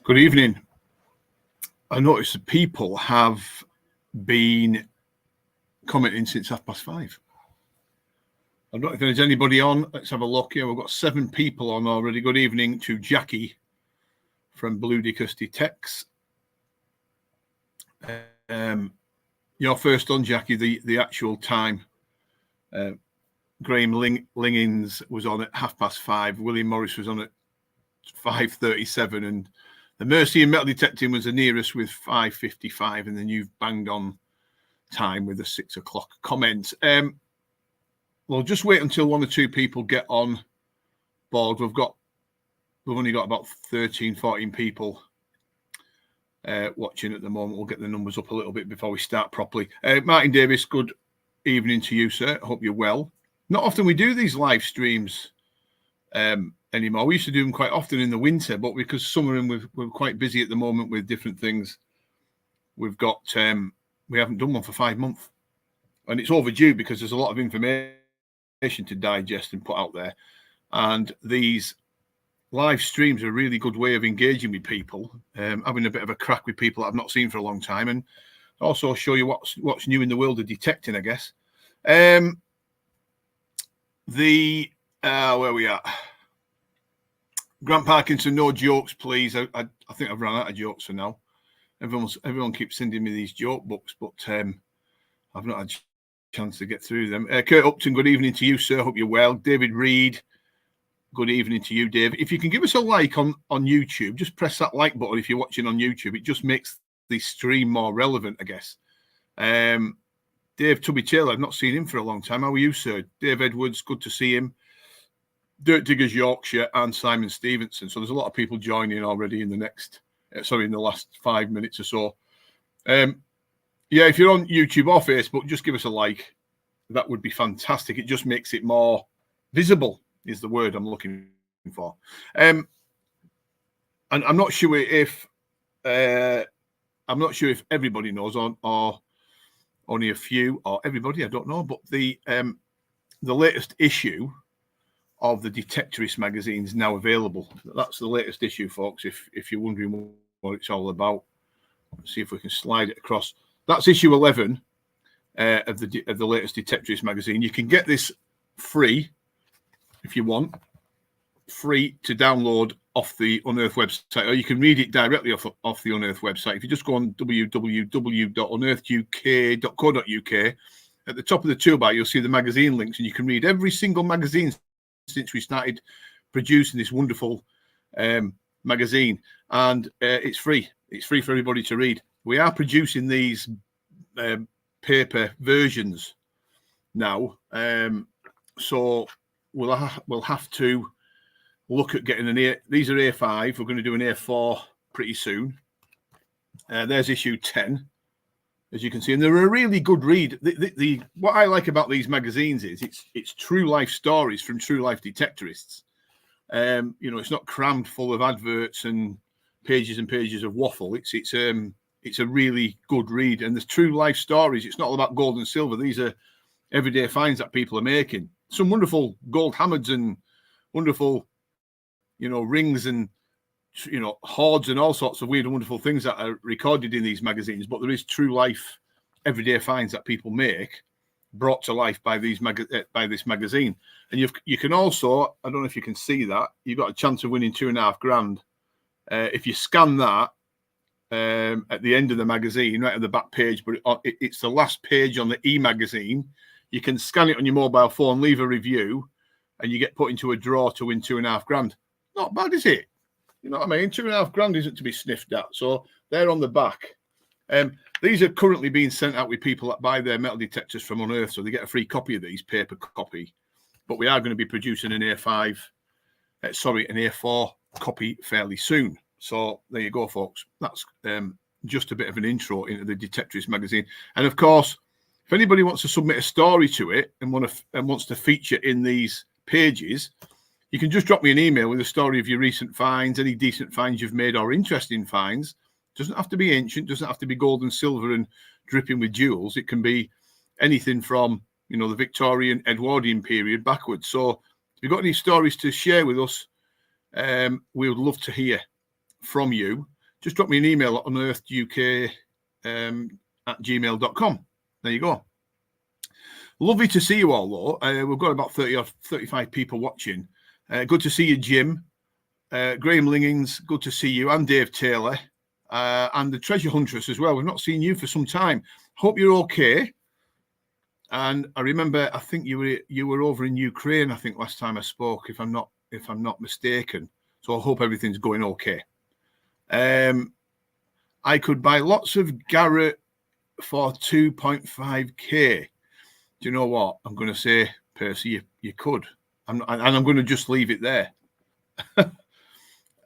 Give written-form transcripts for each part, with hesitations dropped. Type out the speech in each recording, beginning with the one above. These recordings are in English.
Good evening. I noticed that people have been commenting since 5:30. I don't know if there's anybody on. Let's have a look here. We've got 7 people on already. Good evening to Jackie from Unearthed Detects. You're first on, Jackie, the actual time. Graham Lingins was on at 5:30. William Morris was on at 5:37, and the Mercy and Metal Detecting was the nearest with 5:55, and then you've banged on time with a 6 o'clock comment. We'll just wait until 1 or 2 people get on board. We've only got about 13, 14 people watching at the moment. We'll get the numbers up a little bit before we start properly. Martin Davis, good evening to you, sir. I hope you're well. Not often we do these live streams anymore. We used to do them quite often in the winter, but because some of them we're quite busy at the moment with different things, we haven't done one for 5 months, and it's overdue because there's a lot of information to digest and put out there, and these live streams are a really good way of engaging with people, having a bit of a crack with people that I've not seen for a long time, and also show you what's new in the world of detecting, I guess. Where we at? Grant Parkinson, no jokes, please. I think I've run out of jokes for now. Everyone keeps sending me these joke books, but I've not had a chance to get through them. Kurt Upton, good evening to you, sir. Hope you're well. David Reed, good evening to you, Dave. If you can give us a like on YouTube, just press that like button if you're watching on YouTube. It just makes the stream more relevant, I guess. Dave Tubby Taylor, I've not seen him for a long time. How are you, sir? Dave Edwards, good to see him. Dirt Diggers Yorkshire and Simon Stevenson. So there's a lot of people joining already in the last 5 minutes or so. Yeah, if you're on YouTube or Facebook, just give us a like. That would be fantastic. It just makes it more visible, is the word I'm looking for. And I'm not sure if everybody knows or only a few or everybody, I don't know, but the latest issue of the Detectorist magazine is now available. That's the latest issue, folks, if you're wondering what it's all about. Let's see if we can slide it across. That's issue 11 of the latest Detectorist magazine. You can get this free if you want, free to download off the Unearthed website, or you can read it directly off the Unearthed website. If you just go on www.uneartheduk.co.uk, at the top of the toolbar, you'll see the magazine links, and you can read every single magazine since we started producing this wonderful magazine, and it's free. It's free for everybody to read. We are producing these paper versions now, so we'll have to look at getting these are A5. We're going to do an A4 pretty soon. There's issue 10, as you can see, and they're a really good read. What I like about these magazines is it's true life stories from true life detectorists. It's not crammed full of adverts and pages of waffle. It's a really good read, and there's true life stories. It's not all about gold and silver. These are everyday finds that people are making. Some wonderful gold hammers and wonderful, rings and hoards and all sorts of weird and wonderful things that are recorded in these magazines. But there is true life, everyday finds that people make, brought to life by this magazine. And you can also, I don't know if you can see that, you've got a chance of winning $2,500 if you scan that at the end of the magazine, right at the back page. But it's the last page on the e-magazine. You can scan it on your mobile phone, leave a review, and you get put into a draw to win $2,500. Not bad, is it? You know what I mean? $2,500 isn't to be sniffed at. So they're on the back. These are currently being sent out with people that buy their metal detectors from Unearthed, so they get a free copy of these, paper copy. But we are going to be producing an A4 copy fairly soon. So there you go, folks. That's just a bit of an intro into the Detectorist magazine. And of course, if anybody wants to submit a story to it and wants to feature in these pages, you can just drop me an email with a story of your recent finds, any decent finds you've made or interesting finds. Doesn't have to be ancient, doesn't have to be gold and silver and dripping with jewels. It can be anything from, the Victorian, Edwardian period backwards. So if you've got any stories to share with us, we would love to hear from you. just drop me an email at uneartheduk@gmail.com. There you go. Lovely to see you all, though. We've got about 30 or 35 people watching. Good to see you, Jim. Graham Lingings, good to see you. And Dave Taylor. And the Treasure Huntress as well. We've not seen you for some time. Hope you're okay. And I remember, I think you were over in Ukraine, I think, last time I spoke, if I'm not mistaken. So I hope everything's going okay. I could buy lots of Garrett for 2.5k. Do you know what? I'm going to say, Percy, you could. I'm going to just leave it there.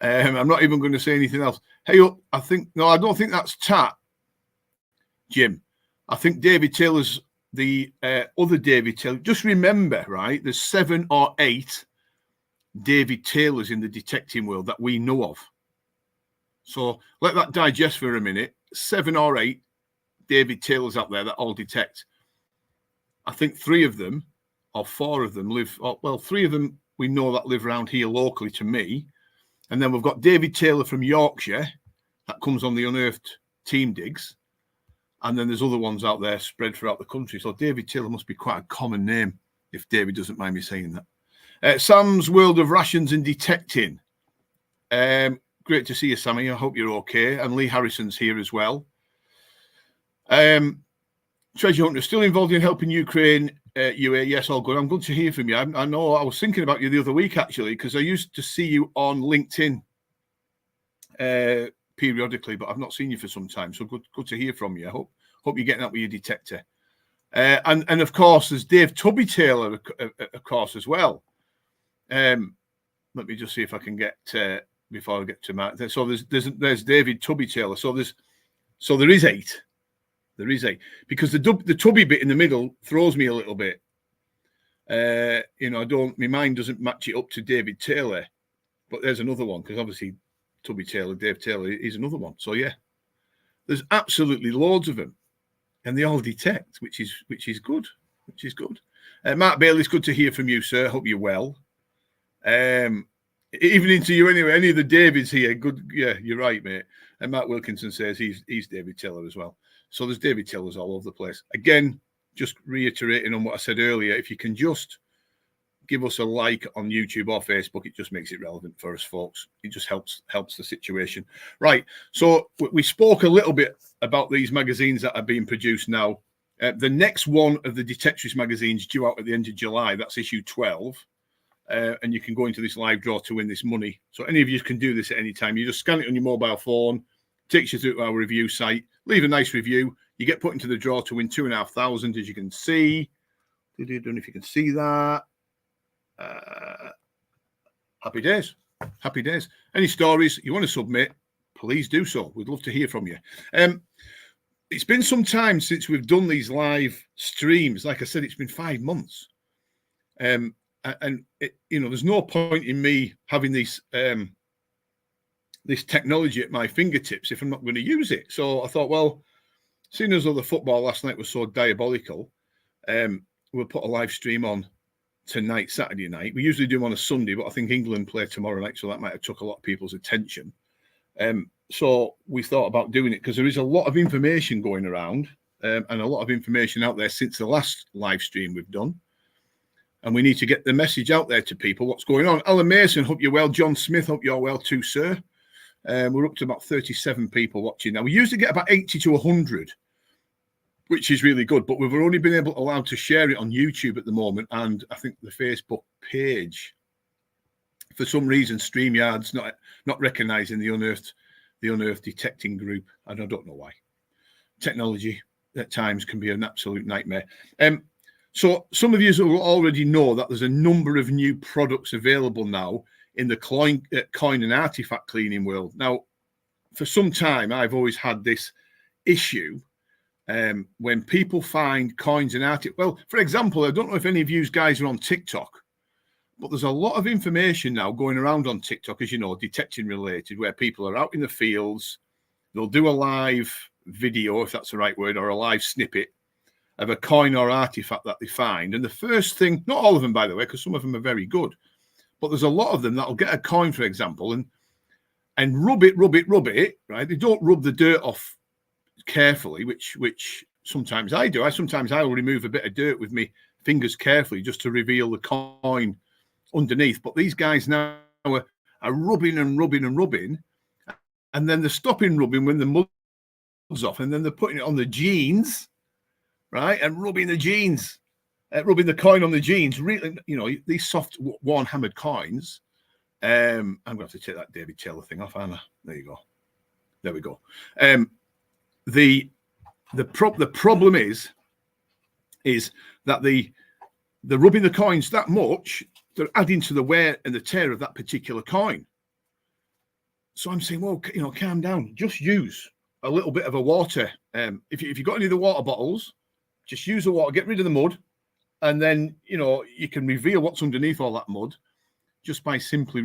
I'm not even going to say anything else. Hey, I don't think that's Tat, Jim. I think David Taylor's the other David Taylor. Just remember, right, there's 7 or 8 David Taylors in the detecting world that we know of. So let that digest for a minute. 7 or 8 David Taylors out there that all detect. I think 3 of them or 4 of them live, 3 of them we know that live around here locally to me. And then we've got David Taylor from Yorkshire that comes on the Unearthed team digs. And then there's other ones out there spread throughout the country. So David Taylor must be quite a common name, if David doesn't mind me saying that. Sam's World of Rations and Detecting. Great to see you, Sammy. I hope you're okay. And Lee Harrison's here as well. Treasure Hunter, still involved in helping Ukraine, UA. Yes, all good. I'm good to hear from you. I know I was thinking about you the other week, actually, because I used to see you on LinkedIn periodically, but I've not seen you for some time. So good to hear from you. I hope you're getting up with your detector. And of course, there's Dave Tubby Taylor, of course, as well. Let me just see if I can get before I get to Matt. So there's David Tubby Taylor. So there is 8. There is 8 because the Tubby bit in the middle throws me a little bit. My mind doesn't match it up to David Taylor, but there's another one because obviously Tubby Taylor, Dave Taylor is another one. So yeah, there's absolutely loads of them, and they all detect, which is good. Which is good. Mark Bailey, it's good to hear from you, sir. Hope you're well. Evening to you anyway. Any of the Davids here? Good. Yeah, you're right, mate. And Matt Wilkinson says he's David Taylor as well. So there's David Taylors all over the place. Again, just reiterating on what I said earlier, if you can just give us a like on YouTube or Facebook, it just makes it relevant for us, folks. It just helps the situation. Right. So we spoke a little bit about these magazines that are being produced now. The next one of the Detectress magazines due out at the end of July. That's issue 12. And you can go into this live draw to win this money. So any of you can do this at any time. You just scan it on your mobile phone, takes you through to our review site, leave a nice review. You get put into the draw to win 2,500, as you can see. I don't know if you can see that. Happy days. Happy days. Any stories you want to submit, please do so. We'd love to hear from you. It's been some time since we've done these live streams. Like I said, it's been 5 months. And there's no point in me having this technology at my fingertips if I'm not going to use it. So I thought, well, seeing as though the football last night was so diabolical, we'll put a live stream on tonight, Saturday night. We usually do them on a Sunday, but I think England play tomorrow night, so that might have took a lot of people's attention. So we thought about doing it because there is a lot of information going around and a lot of information out there since the last live stream we've done. And we need to get the message out there to people, what's going on. Alan Mason, hope you're well. John Smith, hope you're well too, sir. We're up to about 37 people watching now. We usually get about 80 to 100, which is really good. But we've only been allowed to share it on YouTube at the moment. And I think the Facebook page, for some reason, StreamYard's not recognising the Unearthed Detecting group. And I don't know why. Technology at times can be an absolute nightmare. So some of you will already know that there's a number of new products available now in the coin and artifact cleaning world. Now, for some time, I've always had this issue when people find coins and artifacts. Well, for example, I don't know if any of you guys are on TikTok, but there's a lot of information now going around on TikTok, as you know, detecting related, where people are out in the fields. They'll do a live video, if that's the right word, or a live snippet of a coin or artifact that they find. And the first thing, not all of them, by the way, because some of them are very good, but there's a lot of them that'll get a coin, for example, and and rub it, right? They don't rub the dirt off carefully, which sometimes I do. Sometimes I will remove a bit of dirt with my fingers carefully just to reveal the coin underneath. But these guys now are rubbing and rubbing and rubbing, and then they're stopping rubbing when the mud's off, and then they're putting it on the jeans, right, and rubbing the jeans, rubbing the coin on the jeans. Really, these soft, worn, hammered coins. I'm going to have to take that David Taylor thing off, aren't I? There you go. There we go. The problem is that they're rubbing the coins that much, they're adding to the wear and the tear of that particular coin. So I'm saying, well, calm down. Just use a little bit of a water. If you've got any of the water bottles, just use the water, get rid of the mud, and then you can reveal what's underneath all that mud just by simply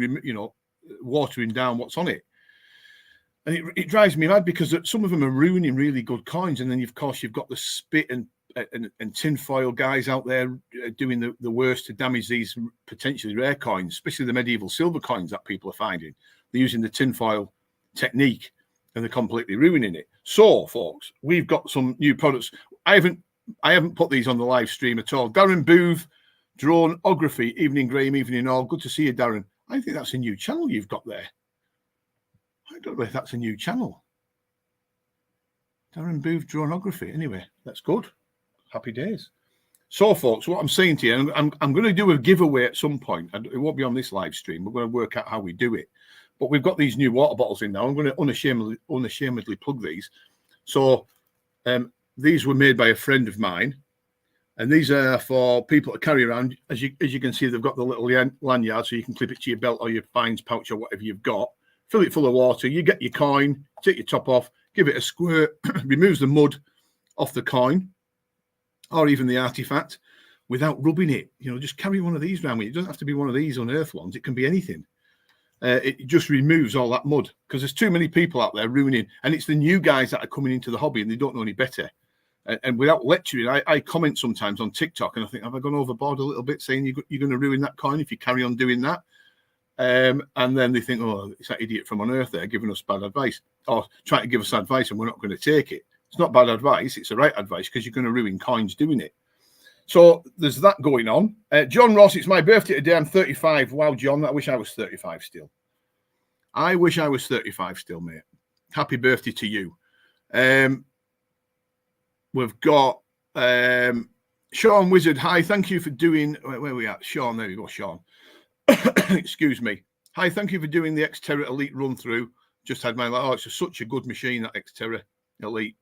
watering down what's on it. And it drives me mad because some of them are ruining really good coins. And then, of course, you've got the spit and tinfoil guys out there doing the worst to damage these potentially rare coins, especially the medieval silver coins that people are finding. They're using the tinfoil technique and they're completely ruining it. So, folks, we've got some new products. I haven't put these on the live stream at all. Darren Booth, Droneography, evening, Graham, evening all. Good to see you, Darren. I think that's a new channel you've got there. I don't know if that's a new channel. Darren Booth, Droneography. Anyway, that's good. Happy days. So, folks, what I'm saying to you, I'm going to do a giveaway at some point. It won't be on this live stream. We're going to work out how we do it. But we've got these new water bottles in now. I'm going to unashamedly plug these. So, these were made by a friend of mine. And these are for people to carry around. As you can see, they've got the little lanyard so you can clip it to your belt or your fines pouch or whatever you've got. Fill it full of water. You get your coin, take your top off, give it a squirt, removes the mud off the coin or even the artifact without rubbing it. Just carry one of these around with you. It doesn't have to be one of these unearthed ones. It can be anything. It just removes all that mud because there's too many people out there ruining. And it's the new guys that are coming into the hobby and they don't know any better. And without lecturing, I comment sometimes on TikTok and I think, have I gone overboard a little bit saying you're going to ruin that coin if you carry on doing that? And then they think, oh, it's that idiot from Unearthed there giving us bad advice or trying to give us advice and we're not going to take it. It's not bad advice. It's the right advice because you're going to ruin coins doing it. So there's that going on. John Ross, it's my birthday today. I'm 35. Wow, John, I wish I was 35 still. I wish I was 35 still, mate. Happy birthday to you. We've got Sean Wizard. Hi, thank you for doing... Where are we at? Sean, there you go, Sean. Excuse me. Hi, thank you for doing the Xterra Elite run through. Just had my... Oh, it's such a good machine, that Xterra Elite.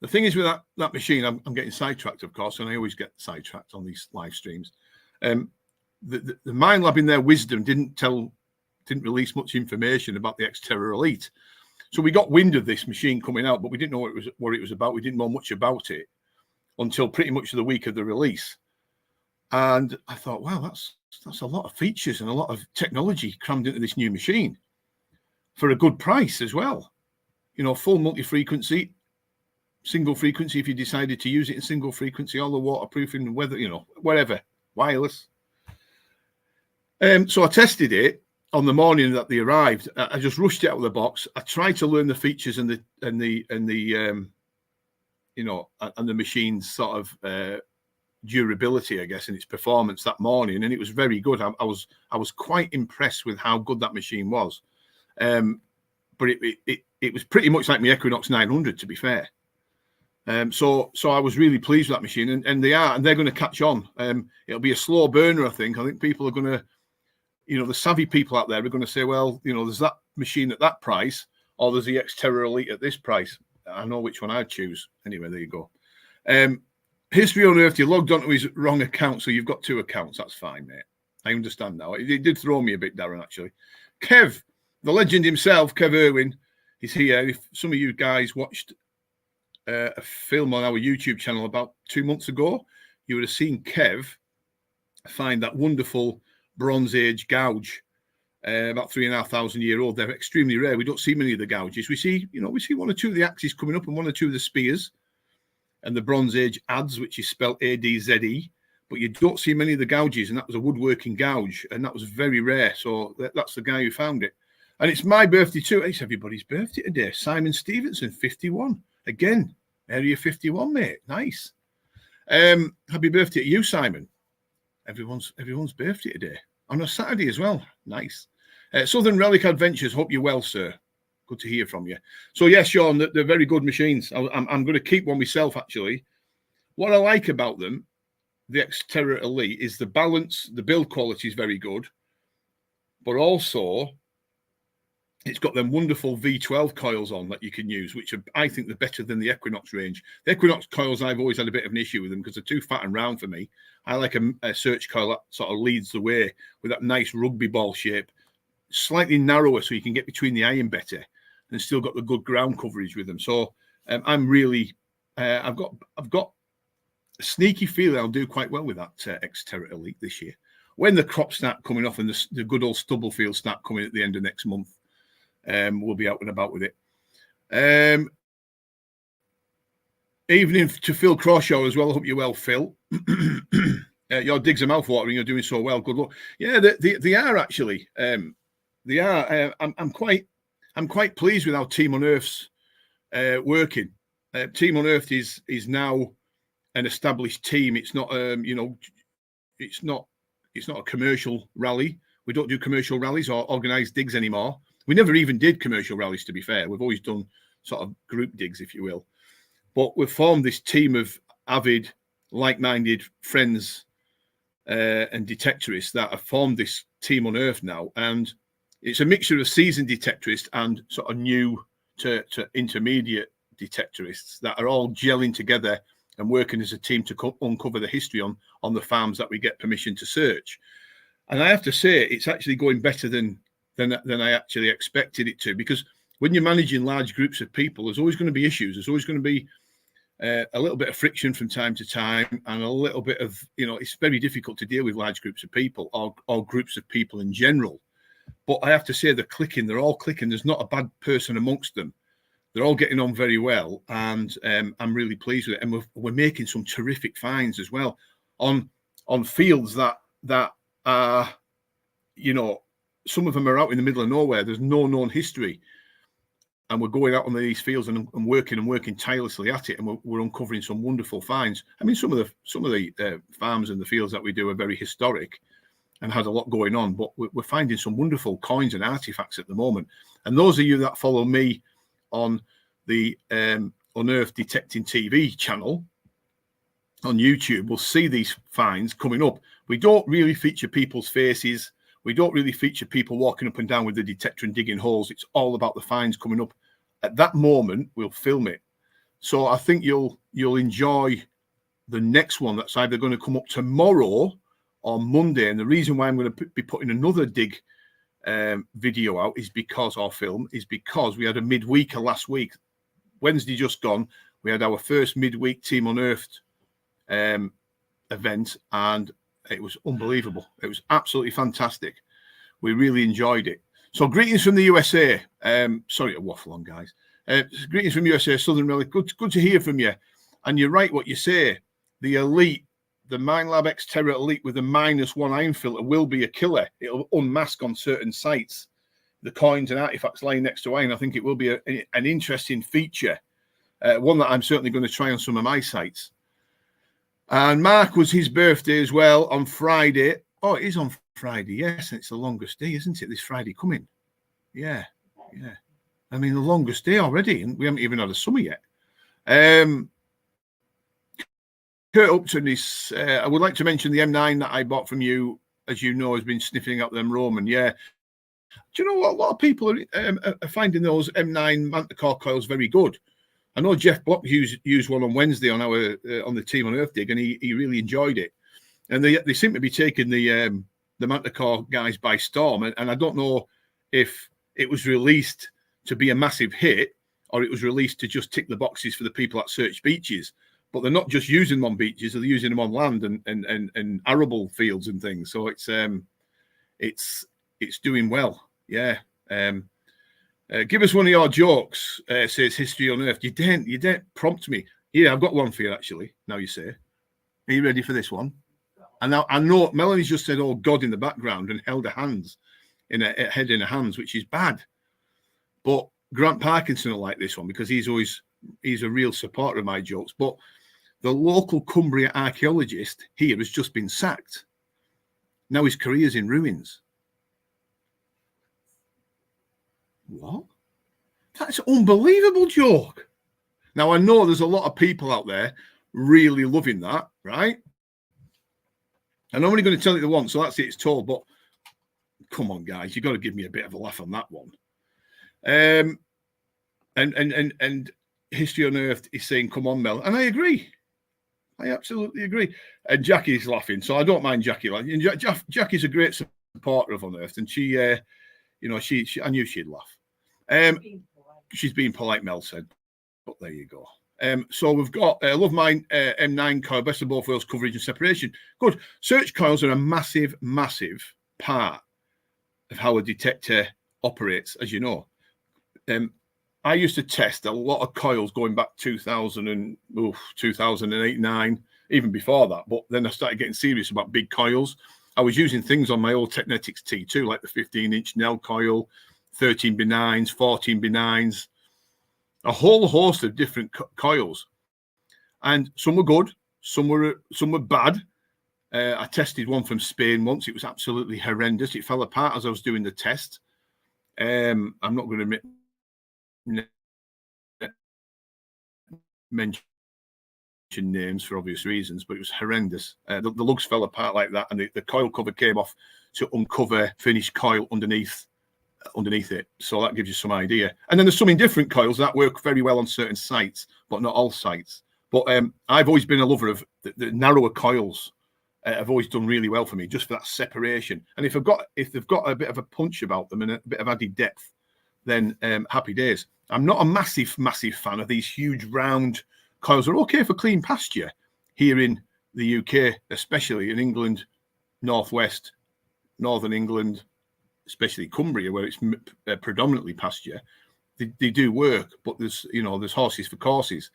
The thing is with that machine, I'm getting sidetracked, of course, and I always get sidetracked on these live streams. The Mind Lab in their wisdom didn't release much information about the Xterra Elite. So we got wind of this machine coming out, but we didn't know what it was about. We didn't know much about it until pretty much the week of the release. And I thought, wow, that's a lot of features and a lot of technology crammed into this new machine for a good price as well. Full multi-frequency, single frequency if you decided to use it in single frequency, all the waterproofing, weather, whatever, wireless. So I tested it. On the morning that they arrived, I just rushed it out of the box. I tried to learn the features and the machine's sort of durability, I guess, and its performance that morning, and it was very good. I was quite impressed with how good that machine was. But it was pretty much like my Equinox 900, to be fair. So I was really pleased with that machine, and they're going to catch on. It'll be a slow burner, I think. I think people are going to. The savvy people out there are going to say, well, there's that machine at that price, or there's the Xterra Elite at this price. I know which one I'd choose. Anyway, there you go. History Unearthed, you logged onto his wrong account, so you've got two accounts. That's fine, mate. I understand now. It did throw me a bit, Darren, actually. Kev, the legend himself, Kev Irwin, is here. If some of you guys watched a film on our YouTube channel about 2 months ago, you would have seen Kev find that wonderful Bronze Age gouge, about 3,500 year old. They're extremely rare. We don't see many of the gouges. We see one or two of the axes coming up and one or two of the spears and the Bronze Age adze, which is spelled ADZE, but you don't see many of the gouges, and that was a woodworking gouge, and that was very rare. So that's the guy who found it. And it's my birthday too. It's everybody's birthday today. Simon Stevenson, 51. Again, area 51, mate. Nice. Happy birthday to you, Simon. Everyone's birthday today. On a Saturday as well. Nice. Southern Relic Adventures. Hope you're well, sir. Good to hear from you. So, yes, Sean, they're very good machines. I'm going to keep one myself, actually. What I like about them, the Xterra Elite, is the balance. The build quality is very good. But also, it's got them wonderful V12 coils on that you can use, which are, I think, they're better than the Equinox range. The Equinox coils, I've always had a bit of an issue with them because they're too fat and round for me. I like a search coil that sort of leads the way with that nice rugby ball shape, slightly narrower so you can get between the iron better, and still got the good ground coverage with them. So I'm really, I've got a sneaky feeling I'll do quite well with that Xterra Elite this year. When the crops start coming off and the good old stubble fields start coming at the end of next month, we'll be out and about with it. Evening to Phil Crawshaw as well. I hope you're well, Phil. Your digs are mouthwatering. You're doing so well. Good luck. Yeah, they are actually. They are. I'm quite pleased with how Team Unearthed's working. Team Unearthed is now an established team. It's not it's not a commercial rally. We don't do commercial rallies or organised digs anymore. We never even did commercial rallies, to be fair. We've always done sort of group digs, if you will. But we've formed this team of avid, like-minded friends and detectorists that have formed this Team Unearthed now. And it's a mixture of seasoned detectorists and sort of new to intermediate detectorists that are all gelling together and working as a team to uncover the history on the farms that we get permission to search. And I have to say, it's actually going better than I actually expected it to, because when you're managing large groups of people, there's always going to be issues. There's always going to be a little bit of friction from time to time, and a little bit of, it's very difficult to deal with large groups of people or groups of people in general. But I have to say, they're all clicking. There's not a bad person amongst them. They're all getting on very well, and I'm really pleased with it. And we're making some terrific finds as well on fields that are, some of them are out in the middle of nowhere. There's no known history. And we're going out on these fields and working tirelessly at it, and we're uncovering some wonderful finds. I mean, some of the farms and the fields that we do are very historic and had a lot going on, but we're finding some wonderful coins and artifacts at the moment. And those of you that follow me on the Unearthed Detecting TV channel on YouTube will see these finds coming up. We don't really feature people's faces. We don't really feature people walking up and down with the detector and digging holes. It's all about the finds coming up. At that moment, we'll film it. So I think you'll enjoy the next one that's either going to come up tomorrow or Monday. And the reason why I'm going to be putting another dig video out is because we had a midweeker last week. Wednesday just gone, we had our first midweek Team Unearthed event, and it was unbelievable. It was absolutely fantastic. We really enjoyed it. So greetings from the USA. Sorry to waffle on, guys. Greetings from USA, Southern Relic. Good to hear from you. And you're right what you say. The Elite, the Minelab Xterra Elite with the -1 iron filter will be a killer. It'll unmask on certain sites the coins and artifacts lying next to iron. I think it will be an interesting feature. One that I'm certainly going to try on some of my sites. And Mark was his birthday as well on Friday. Oh, it is on Friday. Yes, it's the longest day, isn't it? This Friday coming. Yeah. I mean, the longest day already, and we haven't even had a summer yet. Kurt Upton is, I would like to mention the M9 that I bought from you, as you know, has been sniffing up them Roman. Yeah. Do you know what? A lot of people are finding those M9 Manticore coils very good. I know Jeff Block used one on Wednesday on on the Team Unearthed dig, and he really enjoyed it. And they seem to be taking the Manticore guys by storm. And I don't know if it was released to be a massive hit or it was released to just tick the boxes for the people that search beaches. But they're not just using them on beaches; they're using them on land and arable fields and things. So it's doing well. Yeah. Give us one of your jokes, says History Unearthed. You didn't prompt me. Yeah, I've got one for you, actually, now you say. Are you ready for this one? And now I know Melanie's just said, oh, God, in the background and held her hands, head in her hands, which is bad. But Grant Parkinson will like this one because he's a real supporter of my jokes. But the local Cumbria archaeologist here has just been sacked. Now his career's in ruins. What? That's an unbelievable joke. Now, I know there's a lot of people out there really loving that, right? And I'm only going to tell it the once, so that's it, it's told. But come on, guys, you've got to give me a bit of a laugh on that one. And History Unearthed is saying, come on, Mel. And I agree. I absolutely agree. And Jackie's laughing, so I don't mind Jackie laughing. Jackie's a great supporter of Unearthed, and she I knew she'd laugh. She's being polite, Mel said. But there you go. So we've got Love Mine M9 coil, best of both worlds coverage and separation. Good. Search coils are a massive, massive part of how a detector operates, as you know. I used to test a lot of coils going back 2008, 9, even before that. But then I started getting serious about big coils. I was using things on my old Technetics T2, like the 15-inch Nell coil, 13B9s, 14B9s, a whole host of different coils. And some were good, some were bad. I tested one from Spain once. It was absolutely horrendous. It fell apart as I was doing the test. I'm not going to mention names for obvious reasons, but it was horrendous. The lugs fell apart like that, and the coil cover came off to uncover finished coil underneath it. So that gives you some idea. And then there's some indifferent coils that work very well on certain sites, but not all sites. But I've always been a lover of the narrower coils. Have always done really well for me, just for that separation. And if they've got a bit of a punch about them and a bit of added depth, then happy days. I'm not a massive fan of these huge round coils. They're okay for clean pasture here in the UK, especially in England, northwest, northern England, especially Cumbria, where it's predominantly pasture. They do work, but there's horses for courses.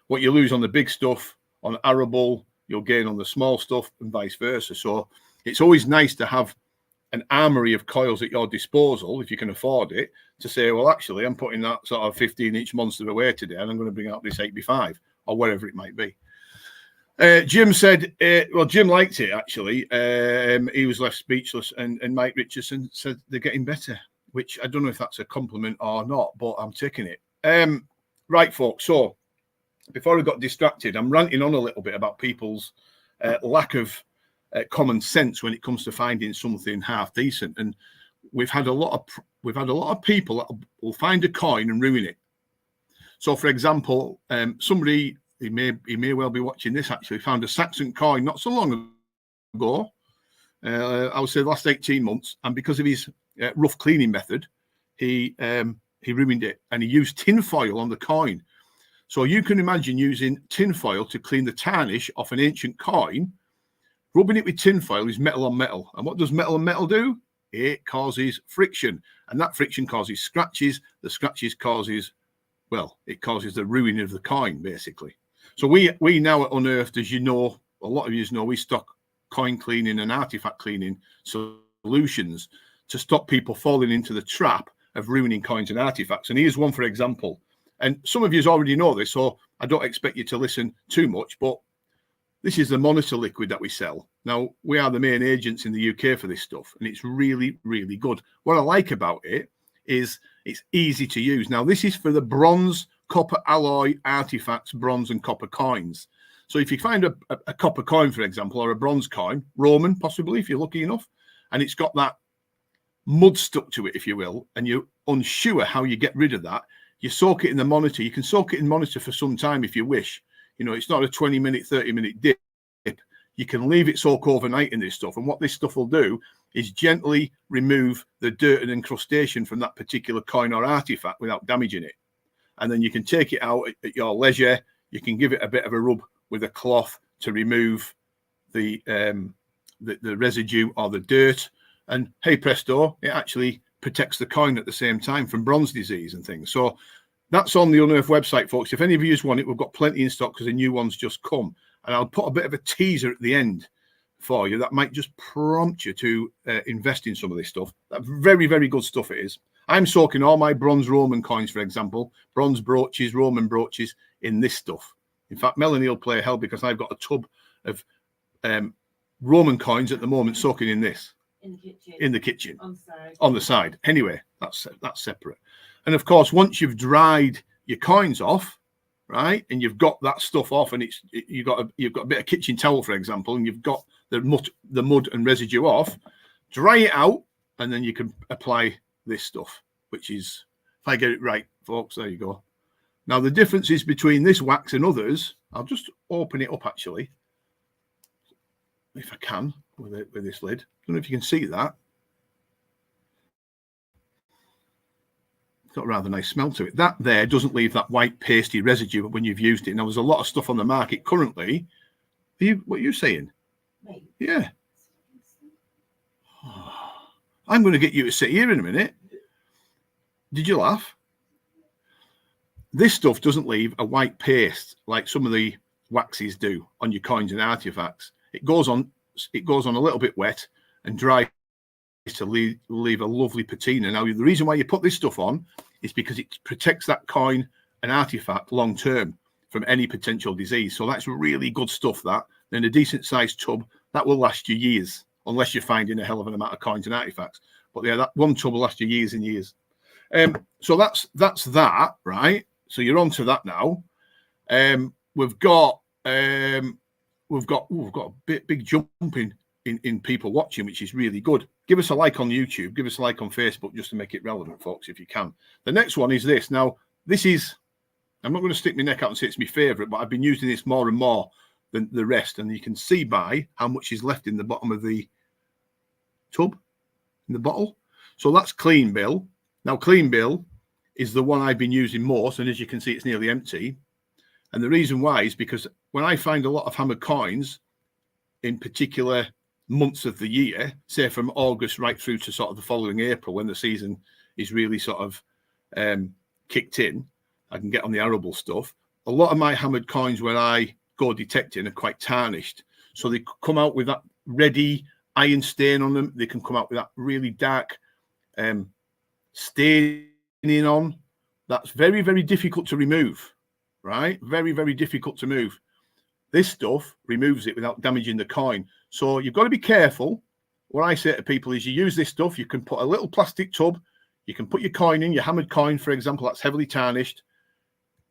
What you lose on the big stuff, on arable, you'll gain on the small stuff, and vice versa. So it's always nice to have an armory of coils at your disposal, if you can afford it, to say, well, actually, I'm putting that sort of 15-inch monster away today, and I'm going to bring out this 8x5 or whatever it might be. Jim said, well, Jim liked it, actually. He was left speechless, and Mike Richardson said they're getting better, which I don't know if that's a compliment or not, but I'm taking it. Right, folks, so before I got distracted, I'm ranting on a little bit about people's lack of common sense when it comes to finding something half decent, and we've had a lot of people that will find a coin and ruin it. So, for example, somebody, he may well be watching this, actually found a Saxon coin not so long ago. I would say the last 18 months, and because of his rough cleaning method, he ruined it, and he used tin foil on the coin. So you can imagine using tin foil to clean the tarnish off an ancient coin. Rubbing it with tin foil is metal on metal. And what does metal on metal do? It causes friction. And that friction causes scratches. The scratches causes the ruin of the coin, basically. So we now at Unearthed, as you know, a lot of you know, we stock coin cleaning and artifact cleaning solutions to stop people falling into the trap of ruining coins and artifacts. And here's one, for example. And some of you already know this, so I don't expect you to listen too much, but this is the monitor liquid that we sell. Now, we are the main agents in the UK for this stuff, and it's really, really good. What I like about it is it's easy to use. Now, this is for the bronze, copper alloy artifacts, bronze and copper coins. So if you find a copper coin, for example, or a bronze coin, Roman possibly, if you're lucky enough, and it's got that mud stuck to it, if you will, and you're unsure how you get rid of that, you soak it in the monitor. You can soak it in monitor for some time if you wish. You know, it's not a 20-minute, 30-minute dip. You can leave it soak overnight in this stuff. And what this stuff will do is gently remove the dirt and incrustation from that particular coin or artifact without damaging it. And then you can take it out at your leisure. You can give it a bit of a rub with a cloth to remove the residue or the dirt. And hey presto, it actually protects the coin at the same time from bronze disease and things. So that's on the Unearthed website, folks. If any of you want it, we've got plenty in stock because the new ones just come. And I'll put a bit of a teaser at the end for you that might just prompt you to invest in some of this stuff. That very, very good stuff it is. I'm soaking all my bronze Roman coins, for example, bronze brooches, Roman brooches, in this stuff. In fact, Melanie will play hell because I've got a tub of Roman coins at the moment soaking in this. In the kitchen. On the side. Anyway, that's separate. And of course, once you've dried your coins off, right, and you've got that stuff off, and you've got a bit of kitchen towel, for example, and you've got the mud and residue off, dry it out, and then you can apply this stuff, which is, if I get it right, folks, there you go. Now, the differences between this wax and others, I'll just open it up, actually, if I can, with this lid. I don't know if you can see that. It's got a rather nice smell to it. That there doesn't leave that white pasty residue when you've used it. Now, there's a lot of stuff on the market currently. What are you saying? Me. Yeah. I'm going to get you to sit here in a minute. Did you laugh? This stuff doesn't leave a white paste like some of the waxes do on your coins and artifacts. It goes on a little bit wet and dry to leave a lovely patina. Now, the reason why you put this stuff on is because it protects that coin and artifact long term from any potential disease. So that's really good stuff. That in a decent sized tub that will last you years, unless you're finding a hell of an amount of coins and artifacts. But yeah, that one tub will last you years and years. So that's that, right? So you're on to that now. We've got a big jump in people watching, which is really good. Give us a like on YouTube, give us a like on Facebook, just to make it relevant, folks, if you can. The next one is this. Now, this is, I'm not going to stick my neck out and say it's my favorite, but I've been using this more and more than the rest, and you can see by how much is left in the bottom of the tub, in the bottle. So that's Clean Bill. Now, Clean Bill is the one I've been using most, and as you can see, it's nearly empty. And the reason why is because when I find a lot of hammered coins in particular months of the year, say from August right through to sort of the following April, when the season is really sort of kicked in, I can get on the arable stuff. A lot of my hammered coins when I go detecting are quite tarnished. So they come out with that ready iron stain on them. They can come out with that really dark staining on. That's very, very difficult to remove, right? Very, very difficult to move. This stuff removes it without damaging the coin. So you've got to be careful. What I say to people is you use this stuff, you can put a little plastic tub, you can put your coin in, your hammered coin, for example, that's heavily tarnished.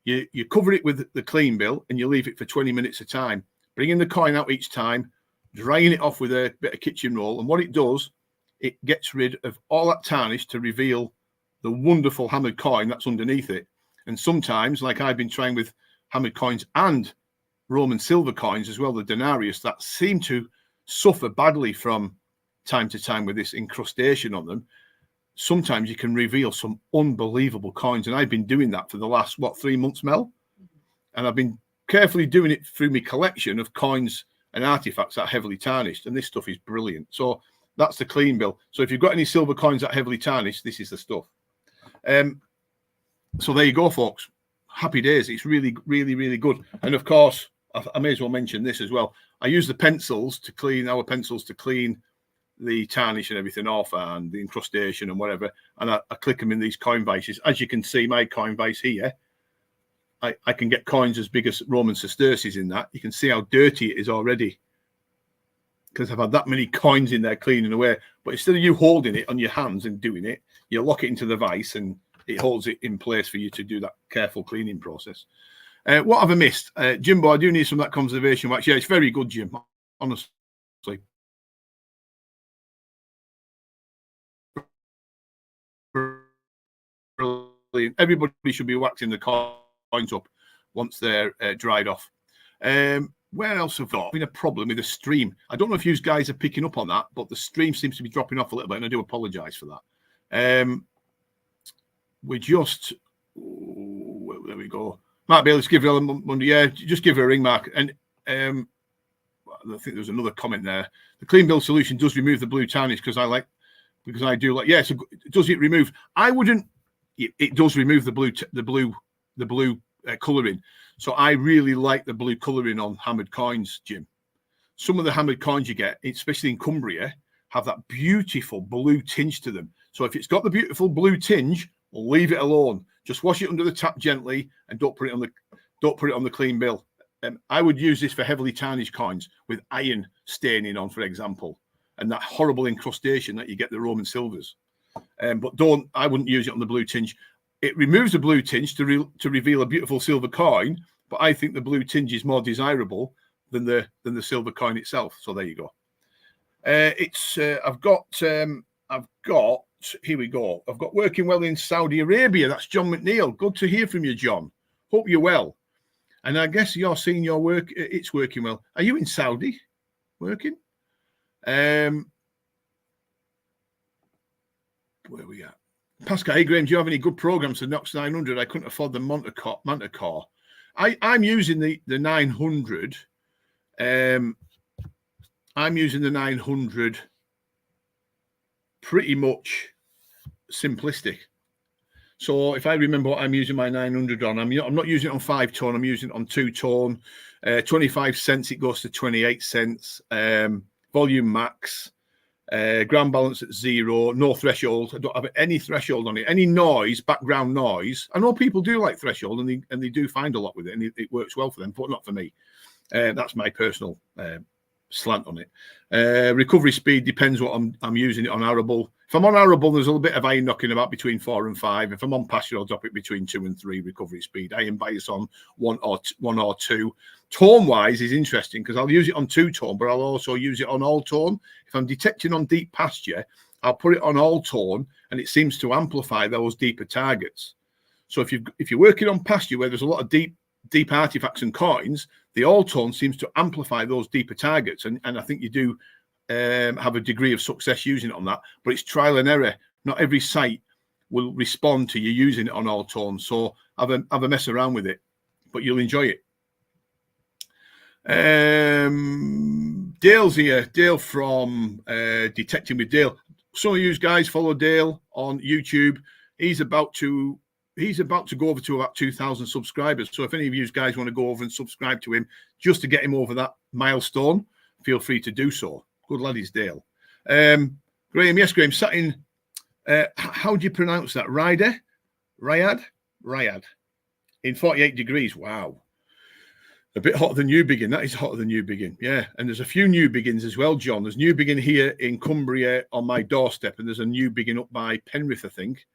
You cover it with the Clean Bill and you leave it for 20 minutes at a time. Bringing the coin out each time, drying it off with a bit of kitchen roll. And what it does, it gets rid of all that tarnish to reveal the wonderful hammered coin that's underneath it. And sometimes, like I've been trying with hammered coins and Roman silver coins as well, the denarius, that seem to suffer badly from time to time with this incrustation on them. Sometimes you can reveal some unbelievable coins. And I've been doing that for the last, 3 months, Mel? And I've been carefully doing it through my collection of coins and artifacts that are heavily tarnished. And this stuff is brilliant. So that's the Clean Bill. So if you've got any silver coins that are heavily tarnished, this is the stuff. So there you go, folks. Happy days. It's really, really, really good. And of course, I may as well mention this as well. I use the pencils to clean the tarnish and everything off and the incrustation and whatever. And I click them in these coin vices. As you can see, my coin vice here, I can get coins as big as Roman sesterces in that. You can see how dirty it is already because I've had that many coins in there cleaning away. But instead of you holding it on your hands and doing it, you lock it into the vice and it holds it in place for you to do that careful cleaning process. What have I missed? Jimbo, I do need some of that conservation wax. Yeah, it's very good, Jim, honestly. Brilliant. Everybody should be waxing the coins up once they're dried off. Where else have I got? Been a problem with the stream. I don't know if you guys are picking up on that, but the stream seems to be dropping off a little bit, and I do apologize for that. We just, there we go. Might be able to give her a Monday. Yeah, just give her a ring, Mark. And I think there's another comment there. The Clean Bill solution does remove the blue tarnish because I do like. Yeah, so does it remove? I wouldn't. It does remove the blue colouring. So I really like the blue colouring on hammered coins, Jim. Some of the hammered coins you get, especially in Cumbria, have that beautiful blue tinge to them. So if it's got the beautiful blue tinge, leave it alone. Just wash it under the tap gently and don't put it on the clean bill. I would use this for heavily tarnished coins with iron staining on, for example, and that horrible incrustation that you get the Roman silvers. But I wouldn't use it on the blue tinge. It removes the blue tinge to reveal a beautiful silver coin, but I think the blue tinge is more desirable than the silver coin itself. So there you go. I've got here we go. I've got working well in Saudi Arabia. That's John McNeil. Good to hear from you, John. Hope you're well. And I guess you're seeing your work. It's working well. Are you in Saudi working? Where are we at? Pascal, hey Graham, do you have any good programs for Knox 900? I couldn't afford the Montecar. I'm using the 900. I'm using the 900 pretty much simplistic. So if I remember what I'm using my 900 on, I'm not using it on 5-tone. I'm using it on 2-tone. 25 cents, it goes to 28 cents. Volume max. Ground balance at 0. No threshold. I don't have any threshold on it. Any noise, background noise. I know people do like threshold, and they do find a lot with it, and it works well for them, but not for me. That's my personal slant on it. Recovery speed depends what I'm using it on arable. If I'm on arable, there's a little bit of iron knocking about between 4 and 5. If I'm on pasture, I'll drop it between 2 and 3 recovery speed. Iron bias on 1 or 2. Tone wise is interesting because I'll use it on 2-tone, but I'll also use it on all tone. If I'm detecting on deep pasture, I'll put it on all tone, and it seems to amplify those deeper targets. So if you're working on pasture where there's a lot of deep artifacts and coins, the all tone seems to amplify those deeper targets, and I think you do have a degree of success using it on that, but it's trial and error. Not every site will respond to you using it on all tone, so have a mess around with it, but you'll enjoy it. Dale's here. Dale from Detecting with Dale. Some of you guys follow Dale on YouTube. He's about to go over to about 2,000 subscribers. So if any of you guys want to go over and subscribe to him just to get him over that milestone, feel free to do so. Good lad is Dale. Graham, yes, Graham, sat in, how do you pronounce that? Riyadh? In 48 degrees. Wow. A bit hotter than Newbigin. That is hotter than Newbigin. Yeah. And there's a few Newbigins as well, John. There's Newbigin here in Cumbria on my doorstep, and there's a Newbigin up by Penrith, I think.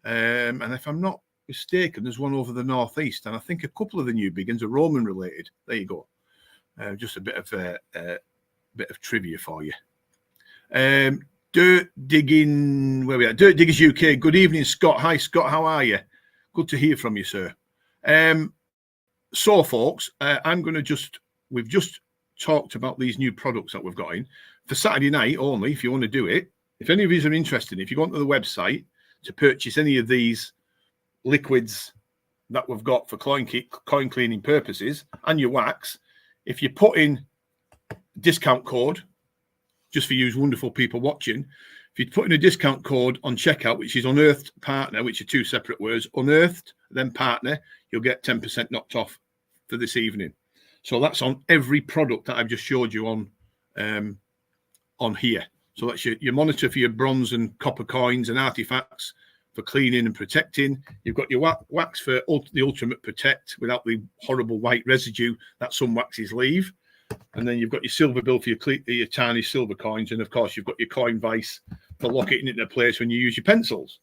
And if I'm not mistaken, there's one over the northeast, and I think a couple of the Newbigins are Roman related. There you go. Just a bit of trivia for you. Dirt Digging, where we are? Dirt Diggers UK. Good evening, Scott. Hi, Scott. How are you? Good to hear from you, sir. So, folks, we've just talked about these new products that we've got in for Saturday night only. If you want to do it, if any of you are interested, if you go onto the website to purchase any of these liquids that we've got for coin cleaning purposes and your wax, if you put in discount code, just for you wonderful people watching, if you put in a discount code on checkout, which is Unearthed Partner, which are two separate words, Unearthed, then Partner, you'll get 10% knocked off for this evening. So that's on every product that I've just showed you on here. So that's your monitor for your bronze and copper coins and artifacts for cleaning and protecting. You've got your wax for the ultimate protect without the horrible white residue that some waxes leave. And then you've got your silver bill for your tarnished silver coins. And of course, you've got your coin vise for locking it into place when you use your pencils.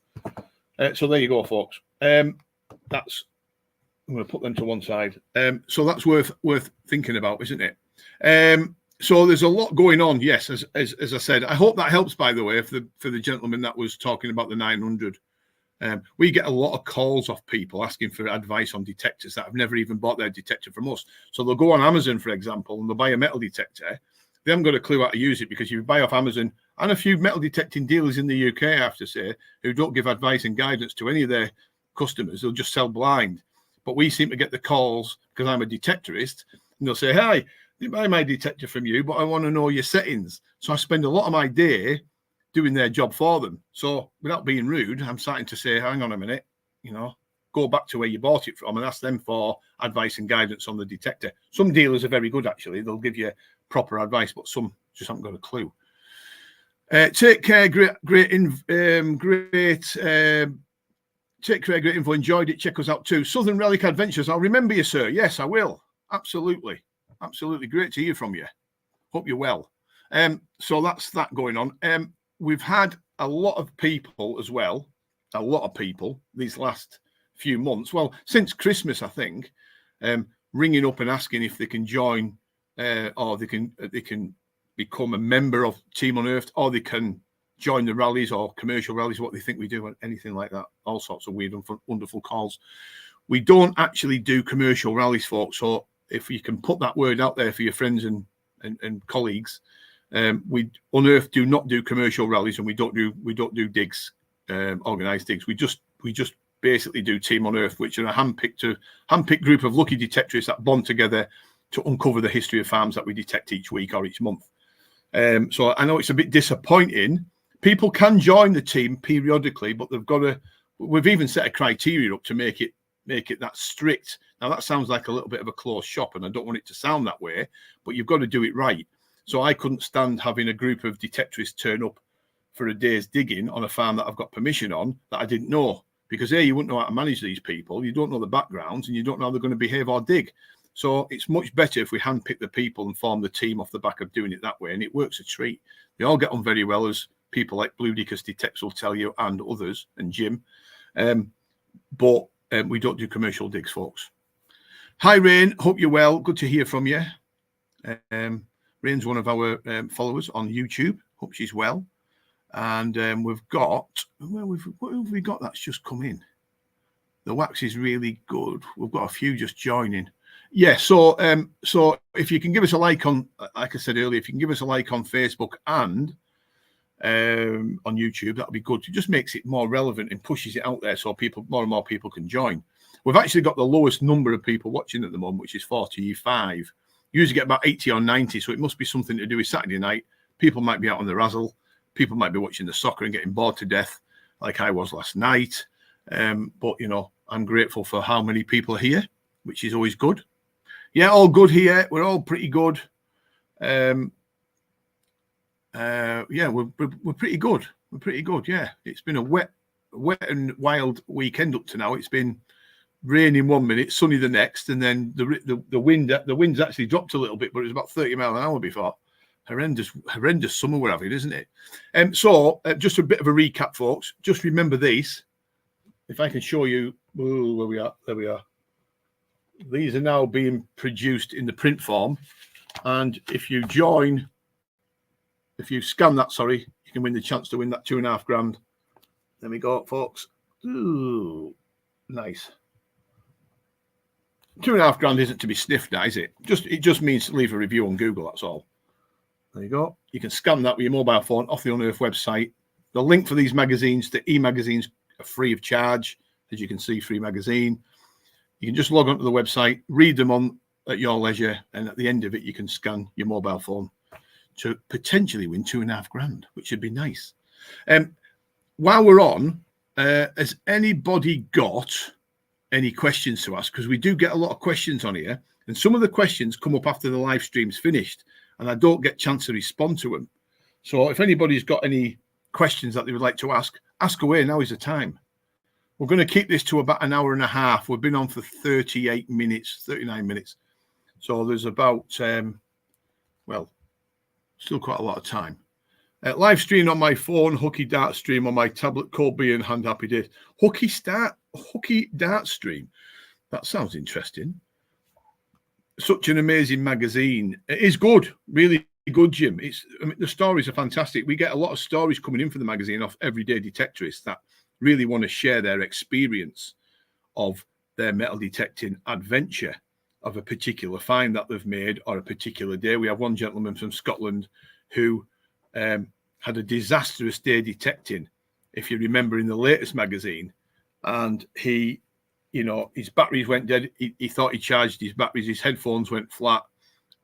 So there you go, folks. I'm going to put them to one side. So that's worth thinking about, isn't it? So there's a lot going on. Yes, as I said, I hope that helps, by the way, for the gentleman that was talking about the 900. We get a lot of calls off people asking for advice on detectors that have never even bought their detector from us. So they'll go on Amazon, for example, and they'll buy a metal detector. They haven't got a clue how to use it, because you buy off Amazon, and a few metal detecting dealers in the UK, I have to say, who don't give advice and guidance to any of their customers. They'll just sell blind. But we seem to get the calls because I'm a detectorist, and they'll say, "Hi, I buy my detector from you, but I want to know your settings." So I spend a lot of my day doing their job for them. So without being rude, I'm starting to say, hang on a minute, go back to where you bought it from and ask them for advice and guidance on the detector. Some dealers are very good, actually. They'll give you proper advice, but some just haven't got a clue. Take care, great take care, great info. Enjoyed it. Check us out too. Southern Relic Adventures. I'll remember you, sir. Yes, I will. Absolutely. Absolutely. Great to hear from you. Hope you're well. So that's that going on. We've had a lot of people as well. A lot of people these last few months. Well, since Christmas, I think, ringing up and asking if they can join or they can become a member of Team Unearthed, or they can join the rallies or commercial rallies, what they think we do, anything like that. All sorts of weird and wonderful calls. We don't actually do commercial rallies, folks. So if you can put that word out there for your friends and colleagues, we Unearthed do not do commercial rallies, and we don't do digs, organized digs. We just basically do Team Unearthed, which are a handpicked group of lucky detectorists that bond together to uncover the history of farms that we detect each week or each month. So I know it's a bit disappointing. People can join the team periodically, but they've got to. We've even set a criteria up to make it that strict. Now that sounds like a little bit of a closed shop, and I don't want it to sound that way, but you've got to do it right. So I couldn't stand having a group of detectorists turn up for a day's digging on a farm that I've got permission on that I didn't know, because you wouldn't know how to manage these people. You don't know the backgrounds, and you don't know how they're going to behave or dig. So it's much better if we handpick the people and form the team off the back of doing it that way, and it works a treat. They all get on very well, as people like Blue Dickers Detects will tell you, and others, and Jim. But we don't do commercial digs, folks. Hi, Rain. Hope you're well. Good to hear from you. Rain's one of our followers on YouTube. Hope she's well. And we've got, what have we got that's just come in? The wax is really good. We've got a few just joining. Yeah, so if you can give us a like on, like I said earlier, if you can give us a like on Facebook and on YouTube, that'll be good. It just makes it more relevant and pushes it out there so more and more people can join. We've actually got the lowest number of people watching at the moment, which is 45. Usually get about 80 or 90, so it must be something to do with Saturday night. People might be out on the razzle. People might be watching the soccer and getting bored to death, like I was last night. But, you know, I'm grateful for how many people are here, which is always good. Yeah, all good here. We're all pretty good. Yeah, we're pretty good. We're pretty good. Yeah, it's been a wet and wild weekend up to now. It's been raining 1 minute, sunny the next, and then the wind's actually dropped a little bit, but it was about 30 miles an hour before. Horrendous summer we're having, isn't it? So just a bit of a recap, folks. Just remember these. If I can show you where we are, there we are. These are now being produced in the print form, and if you scan that, sorry, you can win the chance to win that £2.5 grand. There we go, folks. Ooh, nice. £2.5 grand isn't to be sniffed at, is it? It just means to leave a review on Google. That's all. There you go. You can scan that with your mobile phone off the Unearthed website. The link for these magazines, the e-magazines, are free of charge. As you can see, free magazine. You can just log onto the website, read them at your leisure, and at the end of it, you can scan your mobile phone to potentially win £2.5 grand, which would be nice. While we're on, has anybody got any questions to ask? Because we do get a lot of questions on here, and some of the questions come up after the live stream's finished, and I don't get a chance to respond to them. So if anybody's got any questions that they would like to ask away. Now is the time. We're going to keep this to about an hour and a half. We've been on for 38 minutes, 39 minutes. So there's about, well, still quite a lot of time. Live stream on my phone, hooky dart stream on my tablet, cold beer and hand happy days. Hooky dart stream. That sounds interesting. Such an amazing magazine. It is good, really good, Jim. The stories are fantastic. We get a lot of stories coming in for the magazine off everyday detectorists that really want to share their experience of their metal detecting adventure of a particular find that they've made or a particular day. We have one gentleman from Scotland who had a disastrous day detecting, if you remember, in the latest magazine, and he, you know, his batteries went dead. He thought he charged his batteries. His headphones went flat.